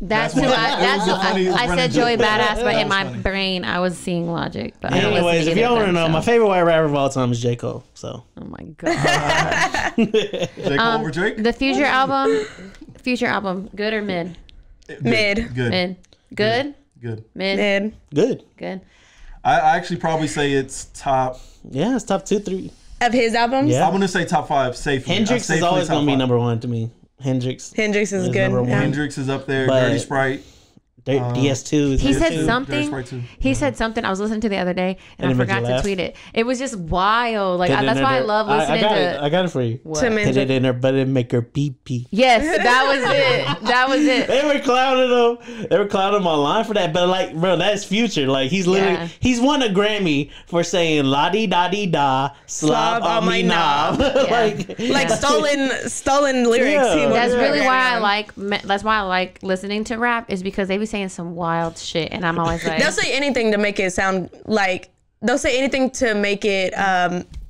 That's That's who what- I. it That's was who a funny- I said. running Joey joke. Badass, but That in was my funny. brain, I was seeing Logic. But I don't listen Anyways, to if either y'all of want to them, know, so. my favorite white rapper of all time is J. Cole. So. Oh my god. J. Cole over Drake? The Future album, good or mid? Mid. Good. Mid. Good. Good. Mid. Mid. Good. Good. I actually probably say it's top. Yeah, it's top 2, 3. Of his albums? Yeah. I'm gonna say top 5 safely. Hendrix is Safely always top going to be 5. number 1 to me. Hendrix Hendrix is good. number 1. Yeah. Hendrix is up there. But- Dirty Sprite. DS2 is He there said too. Dirty something. Sprite too. He said something. I was listening to the other day and And I it made you forgot to laugh? tweet it. It was just wild. Like Put it that's in why I there. love listening I got it for you. What? To Put it in there, but it make her pee pee. Yes, that was it. That was it. They were clowning him. They were clowning him online for that. But like, bro, that's Future. Like, he's literally Yeah. he's won a Grammy for saying la di da di da slob on my knob. Like Yeah. stolen lyrics. Yeah. He won That's a really Grammy why I on. like. That's why I like listening to rap is because they be saying some wild shit, and I'm always like, They'll say anything to make it sound like. They'll say anything to make it.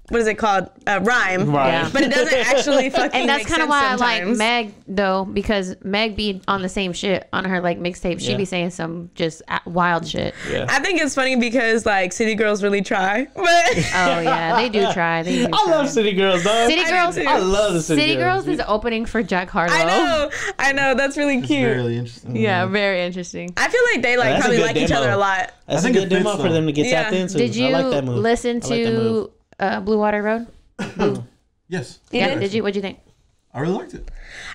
What is it called? Rhyme. Right. Yeah. But it doesn't actually fucking. and that's kind of why I like sometimes. Meg though, because Meg be on the same shit on her like mixtape. She Yeah. be saying some just wild shit. Yeah. I think it's funny because like city girls really try, but Oh yeah, they do try. They do I try. love City Girls, dog. City Girls. too. I love the City Girls is opening for Jack Harlow. I know, that's really It's cute. really interesting. Yeah, very interesting. I feel like they like That's a probably good like each demo. other a lot. That's I a think good it demo fits, for them to get Yeah. tapped into. Did you I like that move. listen I like that move. to Blue Water Road? Yes. Yeah. Did you? What'd you think? I really liked it.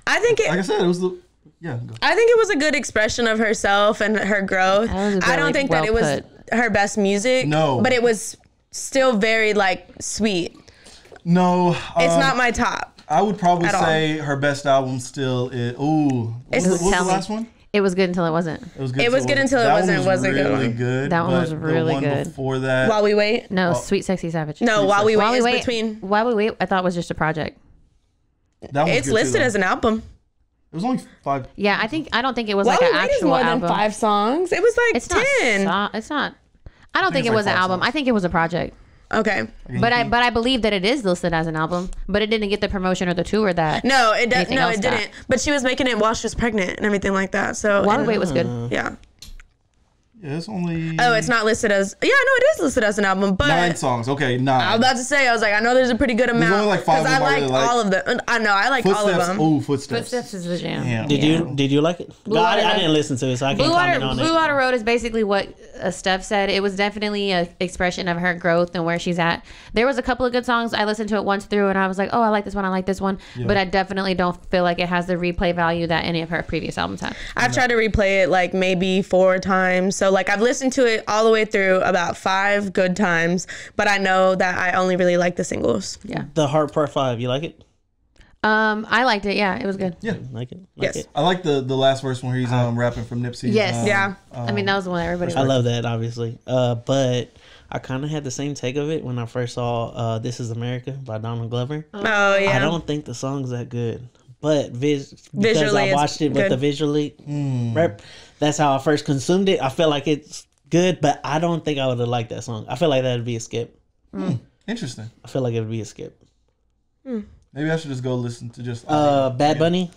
I think Like I said, it was the. Yeah. Go. I think it was a good expression of herself and her growth. That was I really don't think that it was well her best music. No. But it was still very like sweet. No. It's not my top. I would probably at all. say her best album still is. Ooh. What It's- was the Tell me. last one? It was good until it wasn't. It was good. It was good until it that wasn't. One Was a good really one. good. That one but was really the one good. Before that. While we wait. No, Sweet Sexy Savage. No, while we wait While We is Wait. between. While We Wait, I thought was just a project. that one was It's good listed too, as an album. It was only 5. Yeah, I don't think it was While like we an wait is actual more album. than 5 songs. It was like It's 10. not. It's not. I don't think it's it like was an 5 album. songs. I think it was a project. Okay. But I believe that it is listed as an album, but it didn't get the promotion or the tour that. No, it does. anything No, else it got. didn't. But she was making it while she was pregnant and everything like that. So While We Wait was good. yeah. Yeah, it's only. Oh, it's not listed as. Yeah, no, it is listed as an album. But 9 songs. Okay, 9. I was about to say, I was like, I know there's a pretty good amount. only like 5 of I them I liked really like. all of them. I know, I like all of Footsteps. them. Ooh, Footsteps. Footsteps is the jam. Damn. Did you like it? Blue No, Water I Road. didn't listen to it, so I can't comment on Blue it. Water Road is basically what Steph said. It was definitely an expression of her growth and where she's at. There was a couple of good songs. I listened to it once through, and I was like, oh, I like this one. I like this one. Yeah. But I definitely don't feel like it has the replay value that any of her previous albums had. I've tried to replay it like maybe 4 times. So like I've listened to it all the way through about 5 good times. But I know that I only really like the singles. Yeah. The Heart Part 5, you like it? I liked it. Yeah, it was good. Yeah. Like it? Yes. Like it? I like the last verse when he's rapping from Nipsey. Yes. Yeah. I mean, that was the one everybody I love that, obviously. But I kind of had the same take of it when I first saw This Is America by Donald Glover. Oh yeah. I don't think the song's that good. But because Visually, I it's watched it with good. the visually rep, that's how I first consumed it. I feel like it's good, but I don't think I would have liked that song. I feel like that would be a skip. Interesting. I feel like it would be a skip. Maybe I should just go listen to just. Bad Bunny,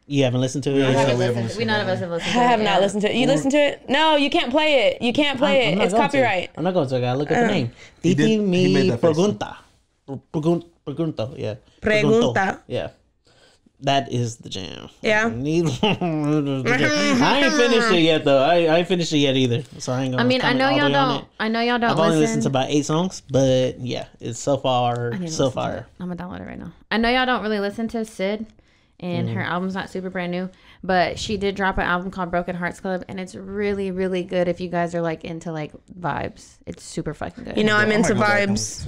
you haven't listened to it? Yeah, yet? we haven't listened We none of us have I listened to it. have not listened to it. You listen to it? No, you can't play it. You can't play I'm it. not It's going to. copyright. I'm not going to. I gotta look at the name. He Titi did- he made me that face. pregunta. Pregunto, yeah. Pregunta. Yeah. That is the jam. Yeah. I ain't finished it yet though. I ain't finished it yet either. So I ain't gonna. I mean, I know y'all don't. I've only listened to about 8 songs, but yeah, it's so far so far. I'm gonna download it right now. I know y'all don't really listen to Sid, and her album's not super brand new, but she did drop an album called Broken Hearts Club, and it's really, really good if you guys are like into like vibes. It's super fucking good. You know, I'm into vibes.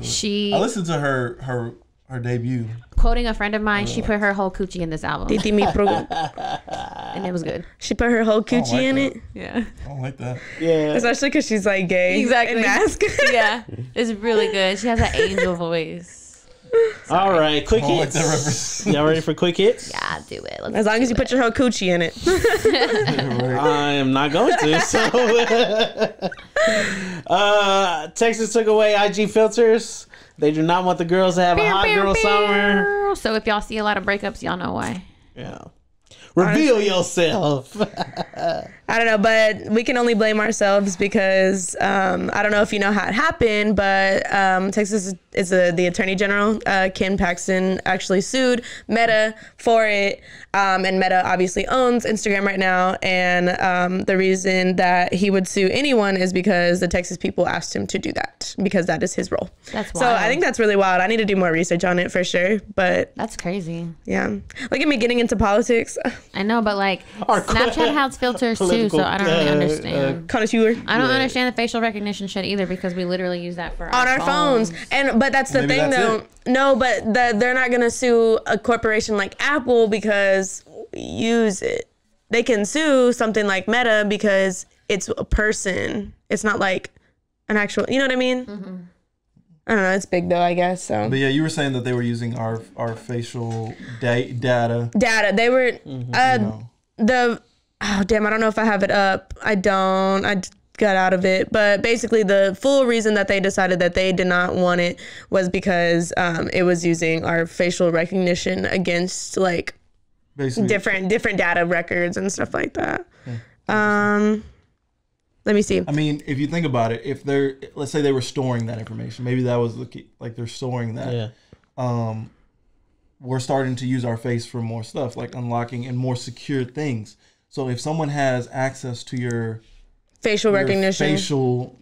I listened to her debut. Quoting a friend of mine, she put her whole coochie in this album. Titi mi pro. And it was good. She put her whole coochie in it. Yeah. I don't like that. Yeah. Especially because she's like gay. Exactly. And mask. Yeah. It's really good. She has an angel voice. All right, quick I don't like hits. that reference. Y'all ready for quick hits? Yeah, do it. As long as you put your whole coochie in it. I am not going to. So, Texas took away IG filters. They do not want the girls to have a hot girl summer. So if y'all see a lot of breakups, y'all know why. Yeah. Reveal yourself. I don't know, but we can only blame ourselves because I don't know if you know how it happened, but Texas is the Attorney General, Ken Paxton, actually sued Meta for it. And Meta obviously owns Instagram right now. And the reason that he would sue anyone is because the Texas people asked him to do that, because that is his role. That's wild. So I think that's really wild. I need to do more research on it for sure. But that's crazy. Yeah. Look at me getting into politics. I know, but like Snapchat has filters too, so I don't really understand. I don't understand the facial recognition shit either, because we literally use that for on our phones. But that's the thing though. No, but they're not gonna sue a corporation like Apple because we use it. They can sue something like Meta because it's a person. It's not like an actual. You know what I mean? Mm-hmm. I don't know. It's big though, I guess. So. But yeah, you were saying that they were using our facial data. They were oh damn, I don't know if I have it up. I don't. I got out of it. But basically the full reason that they decided that they did not want it was because it was using our facial recognition against like basically different data records and stuff like that. Yeah. Let me see. I mean, if you think about it, let's say they were storing that information, maybe that was the key, like they're storing that. Yeah. We're starting to use our face for more stuff, like unlocking and more secure things. So if someone has access to your facial recognition, facial,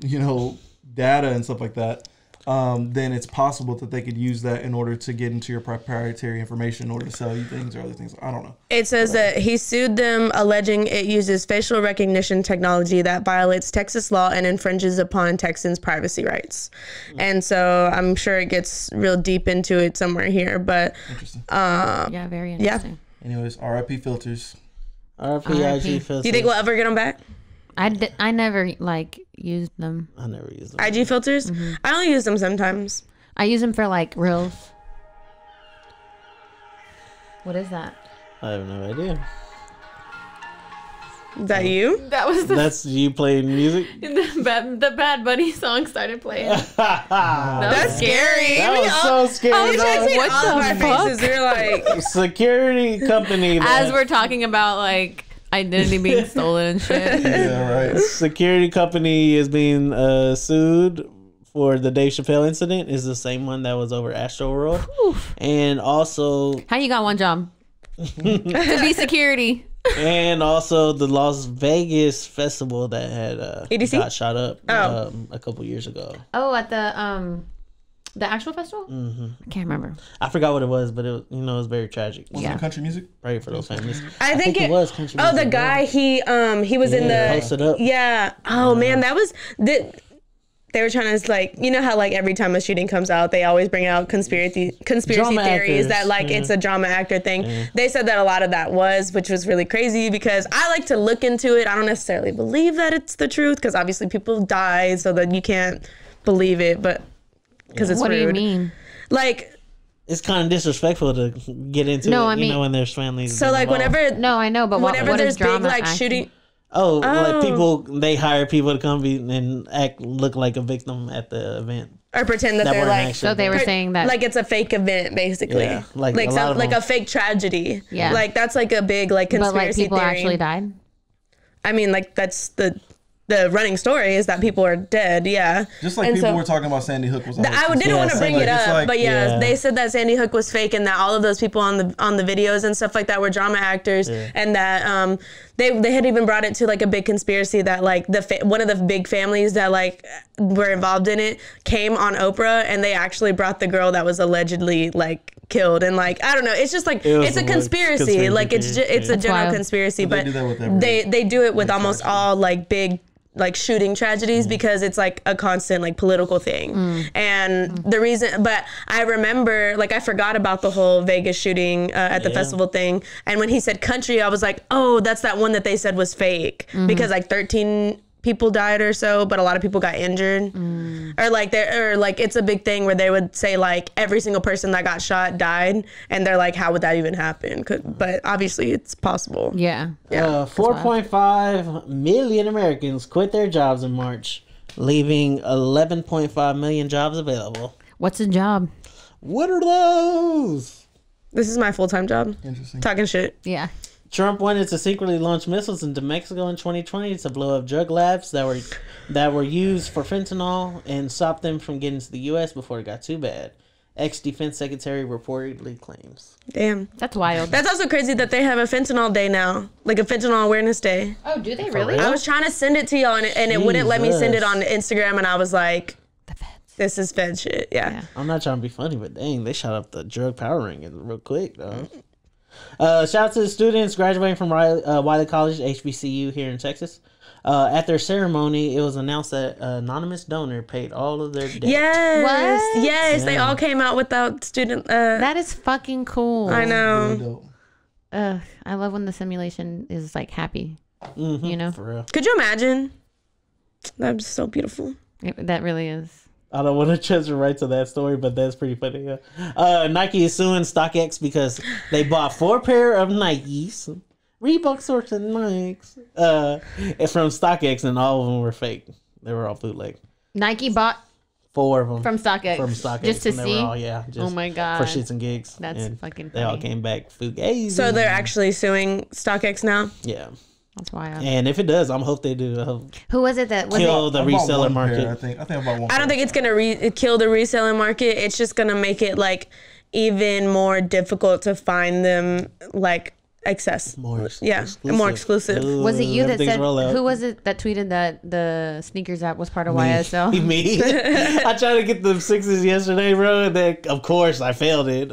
data and stuff like that, then it's possible that they could use that in order to get into your proprietary information in order to sell you things or other things. I don't know. It says that he sued them, alleging it uses facial recognition technology that violates Texas law and infringes upon Texans' privacy rights. And so I'm sure it gets real deep into it somewhere here, but interesting. Yeah, very interesting. Yeah. Anyways, RIP filters. RIP IG filters. Do you think we'll ever get them back? I never used them. I never used them. IG filters? Mm-hmm. I only use them sometimes. I use them for like reels. What is that? I have no idea. Is that you? That's you playing music? The Bad Bunny song started playing. That's scary. That was so scary. What the fuck? They're like security company. As we're talking about like identity being stolen and shit. Yeah, right. Security company is being sued for the Dave Chappelle incident. Is the same one that was over Astroworld. And also, how you got one job? To be security. And also the Las Vegas festival that had EDC? got shot up a couple years ago. Oh, at the actual festival? Mm-hmm. I can't remember. I forgot what it was, but it was, it was very tragic. Was it country music? Pray for those families. I think it was country music. Oh, the guy he was in the posted up. Yeah. Oh man, that was they were trying to like, you know how like every time a shooting comes out, they always bring out conspiracy drama theories actors. That like it's a drama actor thing. Yeah. They said that a lot of that which was really crazy because I like to look into it. I don't necessarily believe that it's the truth because obviously people die so that you can't believe it, but because it's what rude. What do you mean? Like it's kind of disrespectful to get into it, when there's families. So like whenever no, I know, but whenever what there's is drama big like acting? shooting. Oh, like people, they hire people to come and look like a victim at the event. Or pretend that they're like... So they were saying that... Like it's a fake event, basically. Yeah, like a fake tragedy. Yeah. Like that's like a big like conspiracy but like people theory. actually died? I mean, like that's the the running story is that people are dead. Yeah. Just like people were talking about Sandy Hook was. I didn't want to bring it up, but they said that Sandy Hook was fake and that all of those people on the videos and stuff like that were drama actors, and that they had even brought it to like a big conspiracy that like one of the big families that like were involved in it came on Oprah, and they actually brought the girl that was allegedly like killed, and like I don't know, it's just like it's a conspiracy, like it's a general conspiracy, but they do it with almost all like big like shooting tragedies because it's like a constant like political thing. And the reason, but I remember like I forgot about the whole Vegas shooting at the festival thing, and when he said country, I was like, oh, that's that one that they said was fake because like 13 people died or so, but a lot of people got injured, or like it's a big thing where they would say like every single person that got shot died, and they're like, how would that even happen? But obviously it's possible. 4.5 million Americans quit their jobs in March, leaving 11.5 million jobs available. What's a job? What are those? This is my full-time job. Interesting. Talking shit. Yeah. Trump wanted to secretly launch missiles into Mexico in 2020 to blow up drug labs that were used for fentanyl and stop them from getting to the U.S. before it got too bad. Ex-defense secretary reportedly claims. Damn. That's wild. That's also crazy that they have a fentanyl day now, like a fentanyl awareness day. Oh, do they really? I was trying to send it to y'all, and it wouldn't let me send it on Instagram, and I was like, this is Fed shit. Yeah. I'm not trying to be funny, but dang, they shot up the drug power ring real quick, though. Shout out to the students graduating from Wiley College, HBCU here in Texas. At their ceremony, it was announced that an anonymous donor paid all of their debt. Yes. What? Yes, they all came out without student. That is fucking cool. I know. I love when the simulation is like happy. You know? For real. Could you imagine? That's so beautiful. That really is. I don't want to transfer right to that story, but that's pretty funny. Nike is suing StockX because they bought 4 pair of Nikes, Reebok sorts of Nikes, from StockX, and all of them were fake. They were all bootleg. Nike bought 4 of them from StockX, just to see. Oh my god, for shits and gigs. That's fucking funny. They all came back fugazi. So they're actually suing StockX now. Yeah. That's wild. And if it does, I hope they do. Who was it that kill the reseller market? I think about one. I don't think it's gonna kill the reselling market. It's just gonna make it like even more difficult to find them like more exclusive. Ooh, was it you that said? Who was it that tweeted that the sneakers app was part of YSL? Me. I tried to get the 6s yesterday, bro, and then of course I failed it.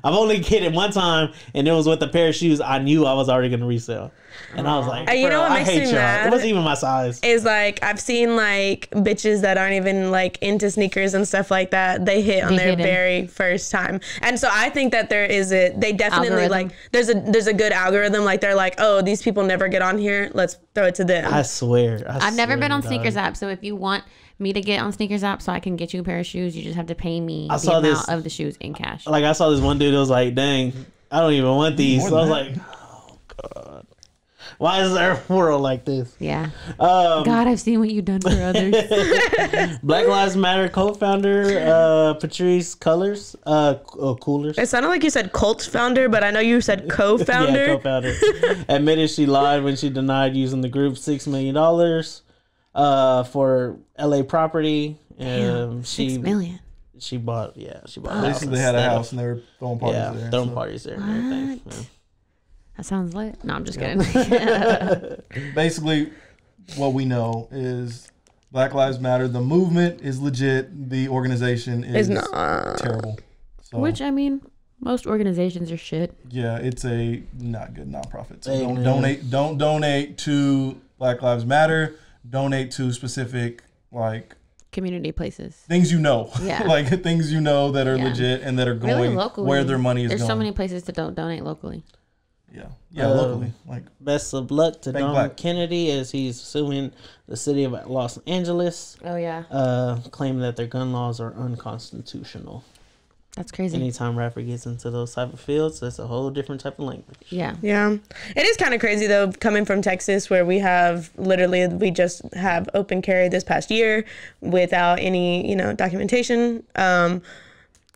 I've only hit it one time, and it was with a pair of shoes I knew I was already going to resell. And I was like, you know what makes me mad? It wasn't even my size. Is like, I've seen like bitches that aren't even like into sneakers and stuff like that. They hit on their very first time. And so I think that they definitely algorithm. Like, there's a good algorithm. Like they're like, oh, these people never get on here. Let's throw it to them. I swear. I've never been on Sneakers app. So if you want me to get on Sneakers app so I can get you a pair of shoes, you just have to pay me the amount of the shoes in cash. Like I saw this one dude that was like, dang, I don't even want these. So I was like, oh god, why is our world like this? Yeah. God, I've seen what you've done for others. Black Lives Matter co-founder Patrice Cullors, Coolers. It sounded like you said cult founder, but I know you said co-founder. Yeah, co-founder. Admitted she lied when she denied using the group's $6 million for LA property. $6 million. She bought. Basically, they had a house and they were throwing parties there. Throwing parties there and everything. Yeah. That sounds lit. No, I'm just kidding. Basically, what we know is Black Lives Matter. The movement is legit. The organization is not terrible. So, which, I mean, most organizations are shit. Yeah, it's a not good nonprofit. So don't donate to Black Lives Matter. Donate to specific like community places. Things you know. Yeah. Like things you know that are legit and that are going really locally, where their money is going. There's so many places to donate locally. Yeah, locally. Like best of luck to Don Kennedy as he's suing the city of Los Angeles. Oh yeah. Claiming that their gun laws are unconstitutional. That's crazy. Anytime rapper gets into those type of fields, that's a whole different type of language. Yeah. It is kind of crazy though, coming from Texas, where we just have open carry this past year without any, documentation.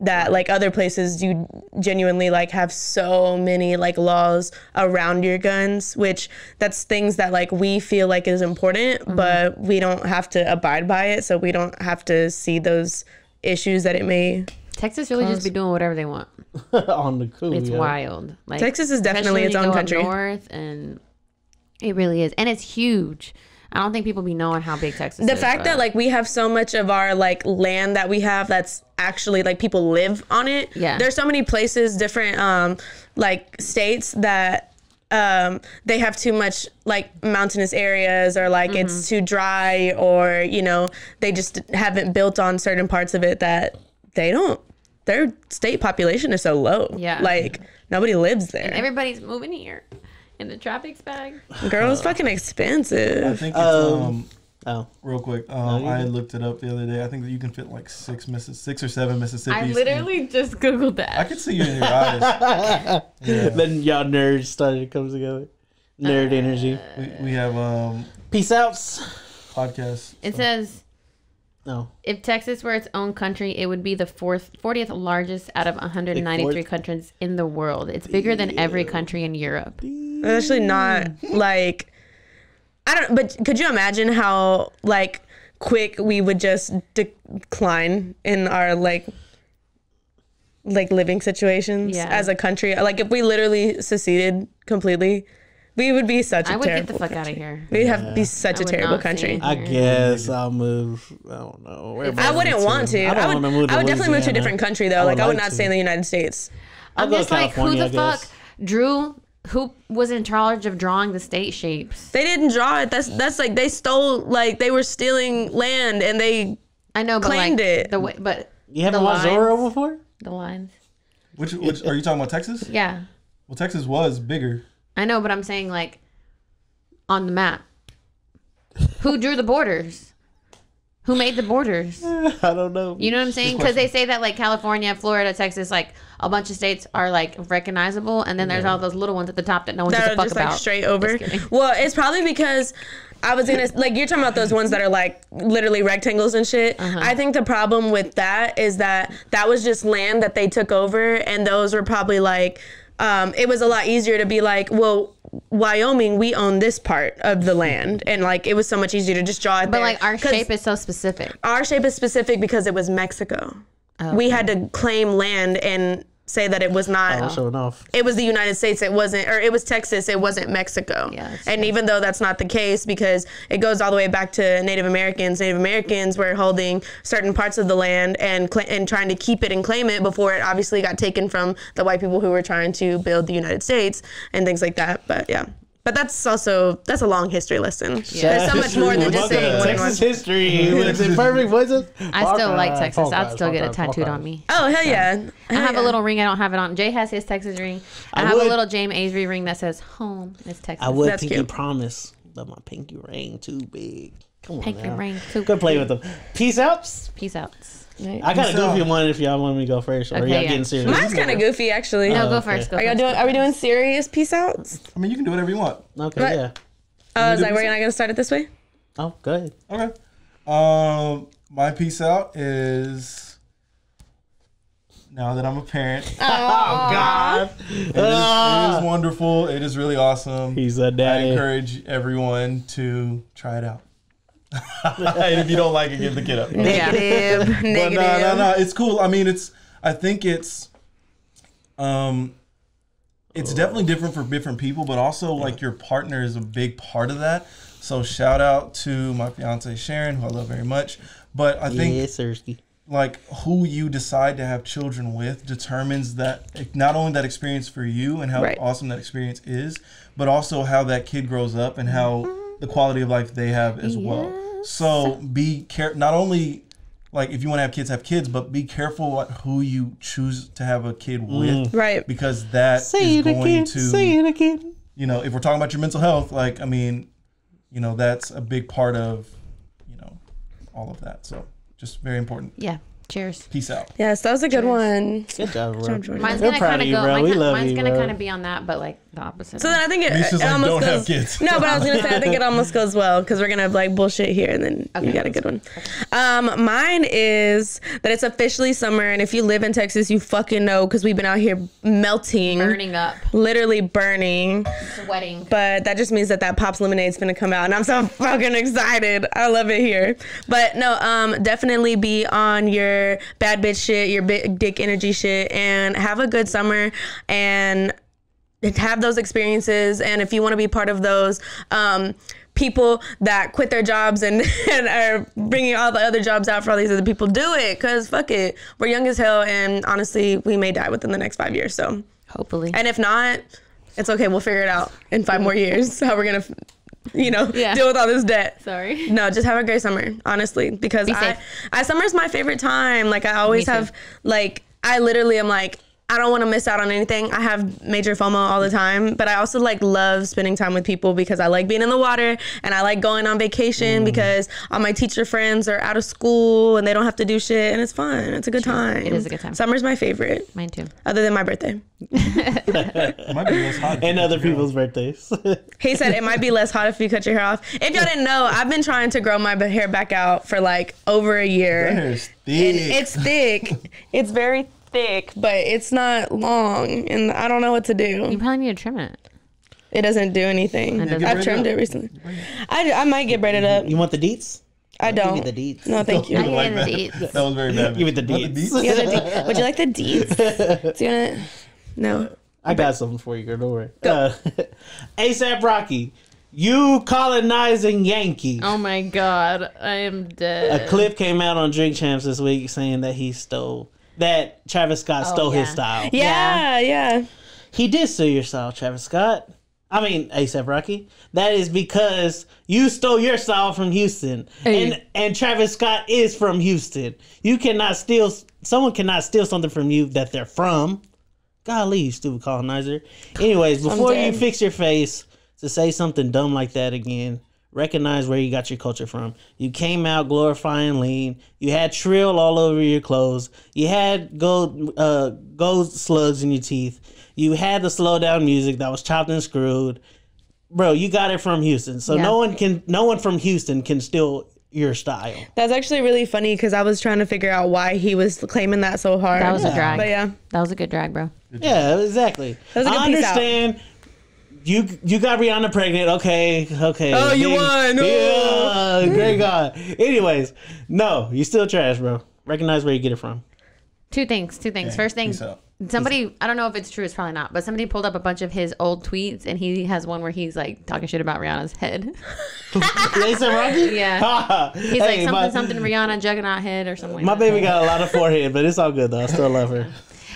that like other places you genuinely like have so many like laws around your guns, which that's things that like we feel like is important, but we don't have to abide by it, so we don't have to see those issues that it may Texas really just be doing whatever they want. On the cool. It's wild. Like, Texas is definitely its own country. Up north, and it really is, and it's huge. I don't think people be knowing how big Texas is. The fact that like we have so much of our like land that we have that's actually like people live on it. Yeah. There's so many places, different like states that they have too much like mountainous areas, or like it's too dry, or you know, they just haven't built on certain parts of it that they don't. Their state population is so low. Yeah. Like nobody lives there. And everybody's moving here. And the traffic's bag. Girl, it's fucking expensive. I think it's real quick. I looked it up the other day. I think that you can fit like 6 or 7 Mississippis. I literally just Googled that. I could see you in your eyes. Yeah. Then y'all nerds started to come together. Nerd energy. We have peace outs podcast. It says if Texas were its own country, it would be the 40th largest out of 193 countries in the world. It's bigger than every country in Europe. It's actually not like, I don't, but could you imagine how like quick we would just decline in our like living situations as a country? Like if we literally seceded completely, we would be such a terrible country. I would get the fuck out of here. We'd have be such a terrible country. I guess I'll move. I don't know. I wouldn't want to. I would definitely move to a different country though. Like I would not stay in the United States. I'm just like, who the fuck drew? Who was in charge of drawing the state shapes? They didn't draw it. That's like they stole, like they were stealing land and they claimed it. The way, but you haven't watched Zorro before? The lines. Which are you talking about? Texas? Yeah. Well, Texas was bigger. I know, but I'm saying like on the map. Who drew the borders? Who made the borders? I don't know. You know what I'm saying? Because they say that like California, Florida, Texas, like a bunch of states are like recognizable, and then there's all those little ones at the top that no one gives a fuck just, about. Like straight over. Well, it's probably because I was gonna like you're talking about those ones that are like literally rectangles and shit. I think the problem with that is that was just land that they took over, and those were probably like it was a lot easier to be like, well, Wyoming, we own this part of the land, and like it was so much easier to just draw it but there. Like our shape is so specific. Our shape is specific because it was Mexico. We had to claim land and say that it was not. Showing off. It was the United States. It wasn't, or it was Texas. It wasn't Mexico. Yeah, and even though that's not the case, because it goes all the way back to Native Americans. Native Americans were holding certain parts of the land and trying to keep it and claim it before it obviously got taken from the white people who were trying to build the United States and things like that. But yeah. But that's a long history lesson. Yeah. There's so much more than just saying Texas history with Imperfect voices. I still like Texas. I'd still get it tattooed on me. Oh, hell yeah. I have a little ring. I don't have it on. Jay has his Texas ring. I have a little James Avery ring that says home. It's Texas. I would That's pinky cute. promise, but my pinky ring too big. Come on Pinky now. ring too Go play with them. Peace outs. Peace outs. I got a goofy one if y'all want me to go first. Or Okay, y'all yeah. getting serious? Mine's kind of goofy, actually. No, go first. Go Are we doing serious peace outs? I mean, you can do whatever you want. Okay, What? yeah. I was like, we're not going to start it this way? Oh, go ahead. Okay. My peace out is now that I'm a parent. Oh, God. It is wonderful. It is really awesome. He's a daddy. I encourage everyone to try it out. And if you don't like it, give the kid up. Negative. But no. It's cool. I mean, I think it's definitely different for different people, but also like your partner is a big part of that. So shout out to my fiance Sharon, who I love very much. But I think like who you decide to have children with determines that not only that experience for you and how awesome that experience is, but also how that kid grows up and how the quality of life they have as well. So be careful. Not only like if you want to have kids, but be careful who you choose to have a kid with, right? Because that is going to, you know, if we're talking about your mental health, like I mean, you know, that's a big part of, you know, all of that. So just very important. Yeah. Cheers. Peace out. Yes, that was a good one. Good job, bro. Mine's gonna kind of go. Mine's gonna kind of be on that, but like the opposite. So then I think it almost don't goes. have kids. No, but I was gonna say I think it almost goes well because we're gonna have like bullshit here, and then you got a good one. Mine is that it's officially summer, and if you live in Texas, you fucking know because we've been out here melting, burning up, literally burning, sweating. But that just means that Pop's lemonade's gonna come out, and I'm so fucking excited. I love it here. But no, definitely be on your bad bitch shit, your big dick energy shit, and have a good summer and have those experiences. And if you want to be part of those people that quit their jobs and are bringing all the other jobs out for all these other people, do it, because fuck it, we're young as hell, and honestly we may die within the next 5 years, so hopefully. And if not, it's okay, we'll figure it out in 5 more years how we're gonna deal with all this debt. Sorry. No, just have a great summer, honestly, because summer's my favorite time. Like I always have, like I literally am like, I don't want to miss out on anything. I have major FOMO all the time, but I also like love spending time with people because I like being in the water, and I like going on vacation because all my teacher friends are out of school and they don't have to do shit, and it's fun. It's a good time. It is a good time. Summer's my favorite. Mine too. Other than my birthday. It might be less hot. And other people's birthdays. He said it might be less hot if you cut your hair off. If y'all didn't know, I've been trying to grow my hair back out for like over a year. That hair's thick. And it's thick. It's very thick, but it's not long, and I don't know what to do. You probably need to trim it. It doesn't do anything. I've trimmed it recently. I might get braided up. You want the deets? I don't. Give me the deets. No, thank you. I like the deets. That was very bad. Give me the deets. Would you like the deets? Do you want it? No. I got something for you, girl. Don't worry. ASAP Rocky, you colonizing Yankee. Oh my God, I am dead. A clip came out on Drink Champs this week saying that Travis Scott stole his style. Yeah. He did steal your style, Travis Scott. I mean, ASAP Rocky. That is because you stole your style from Houston. Hey. And Travis Scott is from Houston. Someone cannot steal something from you that they're from. Golly, you stupid colonizer. Anyways, before you fix your face to say something dumb like that again, recognize where you got your culture from. You came out glorifying lean. You had Trill all over your clothes. You had gold slugs in your teeth. You had the slow down music that was chopped and screwed. Bro, you got it from Houston. So no one from Houston can steal your style. That's actually really funny because I was trying to figure out why he was claiming that so hard. That was a drag. But yeah. That was a good drag, bro. Yeah, exactly. That was a good I understand. You got Rihanna pregnant. Okay. Oh, you won. Yeah, great God. Anyways, no, you still trash, bro. Recognize where you get it from. Two things. First thing, somebody, I don't know if it's true, it's probably not, but somebody pulled up a bunch of his old tweets, and he has one where he's like talking shit about Rihanna's head. ASAP Rocky? Yeah. He's like something Rihanna juggernaut head or something. My baby got a lot of forehead, but it's all good though. I still love her.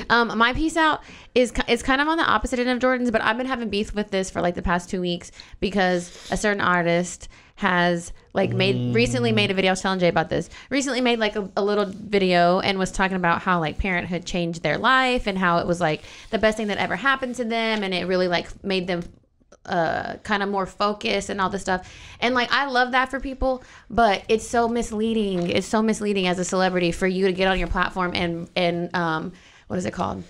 My peace out is kind of on the opposite end of Jordan's, but I've been having beef with this for like the past 2 weeks because a certain artist has like recently made a video. I was telling Jay about this. Recently made like a little video and was talking about how like parenthood changed their life and how it was like the best thing that ever happened to them, and it really like made them kind of more focused and all this stuff. And like I love that for people, but it's so misleading. It's so misleading as a celebrity for you to get on your platform and what is it called?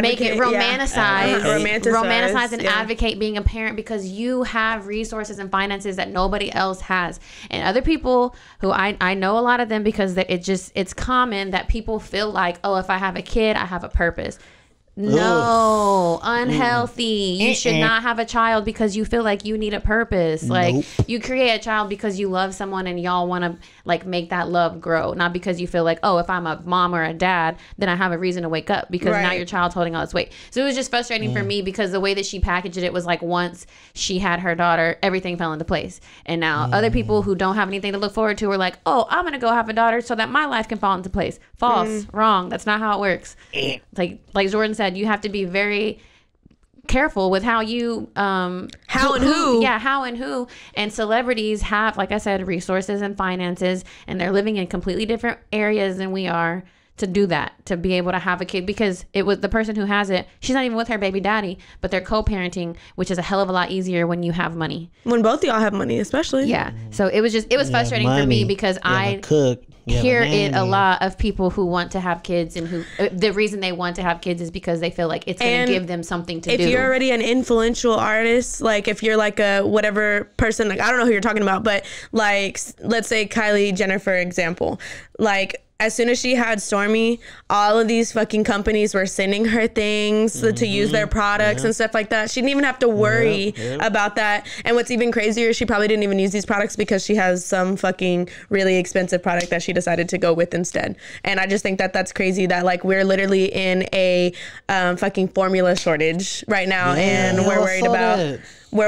Make it romanticize and advocate being a parent because you have resources and finances that nobody else has. And other people who I know a lot of them because it's common that people feel like, oh, if I have a kid, I have a purpose. No, unhealthy. You should not have a child because you feel like you need a purpose. Like you create a child because you love someone and y'all want to like make that love grow, not because you feel like, oh, if I'm a mom or a dad, then I have a reason to wake up because now your child's holding all this weight. So it was just frustrating for me because the way that she packaged it was like once she had her daughter, everything fell into place. And now other people who don't have anything to look forward to are like, oh, I'm gonna go have a daughter so that my life can fall into place. False, wrong. That's not how it works. Like Jordan said, you have to be very careful with how you how and who. And celebrities have, like I said, resources and finances, and they're living in completely different areas than we are to do that, to be able to have a kid, because it was the person who has it, she's not even with her baby daddy, but they're co-parenting, which is a hell of a lot easier when you have money, when both of y'all have money, especially. So it was frustrating for me because I cook hear it a lot of people who want to have kids and who the reason they want to have kids is because they feel like it's going to give them something to do. If you're already an influential artist, like if you're like a whatever person, like I don't know who you're talking about, but like let's say Kylie Jenner, for example, like as soon as she had Stormy, all of these fucking companies were sending her things to use their products and stuff like that. She didn't even have to worry about that. And what's even crazier, she probably didn't even use these products because she has some fucking really expensive product that she decided to go with instead. And I just think that that's crazy that like we're literally in a fucking formula shortage right now, and we're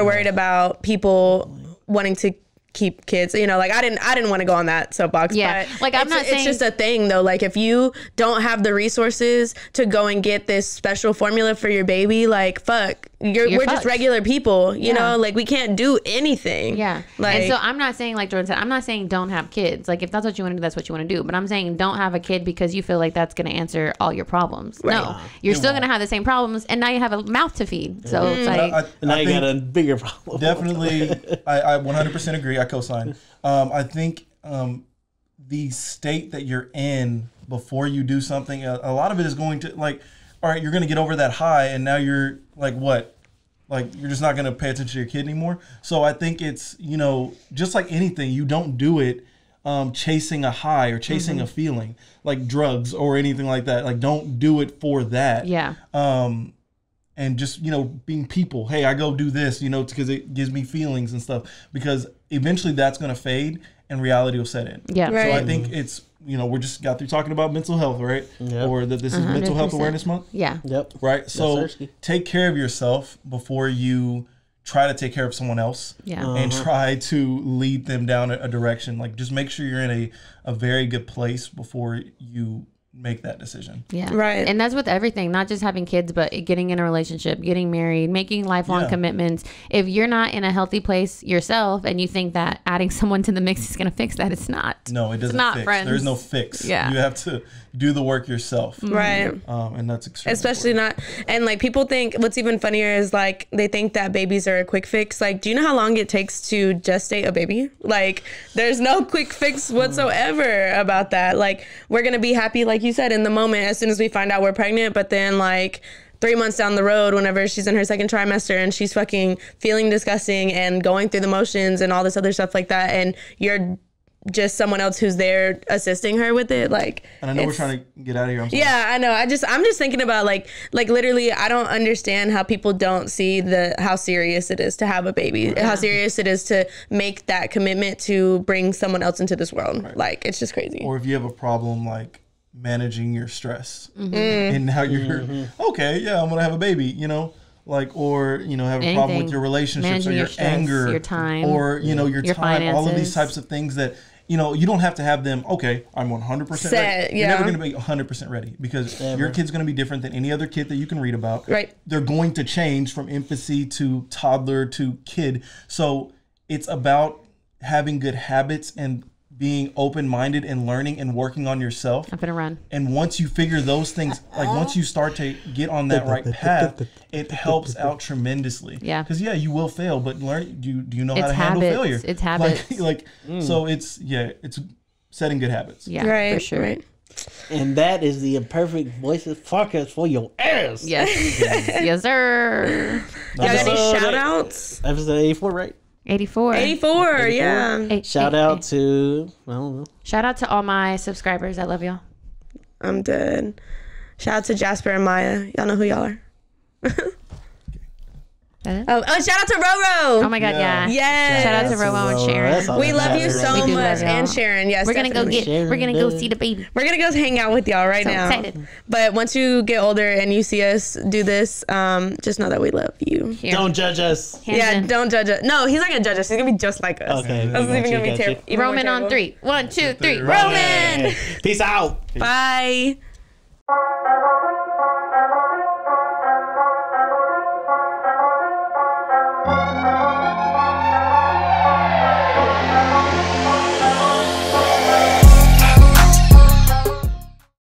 worried about people wanting to keep kids, you know, like I didn't want to go on that soapbox, but like I'm not saying, it's just a thing though, like if you don't have the resources to go and get this special formula for your baby, like fuck, we're just regular people, you know, like we can't do anything. Like, and so I'm not saying, like Jordan said, I'm not saying don't have kids. Like if that's what you want to do, that's what you want to do, but I'm saying don't have a kid because you feel like that's going to answer all your problems. No, you're still going to have the same problems, and now you have a mouth to feed, so it's like now you got a bigger problem. Definitely. I 100% agree. I co-sign. I think the state that you're in before you do something, a lot of it is going to, like, all right, you're going to get over that high, and now you're like, what? Like, you're just not going to pay attention to your kid anymore. So I think it's, you know, just like anything, you don't do it chasing a high or chasing a feeling, like drugs or anything like that. Like, don't do it for that. And just, you know, being people. Hey, I go do this, you know, because it gives me feelings and stuff. Because eventually that's going to fade and reality will set in. So I think it's, you know, we just got through talking about mental health, right? Or that this is Mental Health Awareness Month. Right? So take care of yourself before you try to take care of someone else and try to lead them down a direction. Like, just make sure you're in a very good place before you make that decision. And that's with everything, not just having kids, but getting in a relationship, getting married, making lifelong commitments. If you're not in a healthy place yourself and you think that adding someone to the mix is going to fix that, it's not. No, it doesn't. It's not, fix. Friends. There's no fix. You have to do the work yourself. And that's extremely especially important. And like people think what's even funnier is like they think that babies are a quick fix. Like, do you know how long it takes to gestate a baby? Like, there's no quick fix whatsoever about that. Like, we're going to be happy, like you said, in the moment as soon as we find out we're pregnant, but then like 3 months down the road, whenever she's in her second trimester and she's fucking feeling disgusting and going through the motions and all this other stuff like that, and you're just someone else who's there assisting her with it, like. And I know we're trying to get out of here. I'm sorry. I know. I'm just thinking about like literally, I don't understand how people don't see how serious it is to have a baby, how serious it is to make that commitment to bring someone else into this world. Like, it's just crazy. Or if you have a problem like managing your stress and now you're okay, I'm gonna have a baby, you know, like, or you know, have a problem with your relationships, managing or your stress, anger, your time, or you know, your time, finances. all of these types of things that, you know, you don't have to have them. Okay, I'm 100% ready. You're never gonna be 100% ready because your kid's gonna be different than any other kid that you can read about. They're going to change from infancy to toddler to kid. So it's about having good habits and being open-minded and learning and working on yourself. I'm gonna run. And once you figure those things, like once you start to get on that right path, it helps out tremendously. Because you will fail, but learn. Do you know how to handle failure? It's habits. So it's setting good habits. For sure. And that is the Imperfect Voices podcast for your ass. Yes, sir. Y'all got any shout outs? Episode 84, right? 84. Shout out to, I don't know. Shout out to all my subscribers. I love y'all. I'm dead. Shout out to Jasper and Maya. Y'all know who y'all are. Shout out to Roro. Oh my God, yes. Shout out to Roro and Sharon. We love you so much. And Sharon, yes. We're gonna go see the baby. We're gonna go hang out with y'all right now. Excited. But once you get older and you see us do this, just know that we love you. Here. Don't judge us. Don't judge us. No, he's not gonna judge us. He's gonna be just like us. Okay. This is even gonna be terrible. Roman on 3. 1, 2, 3. Roman. Peace out. Bye.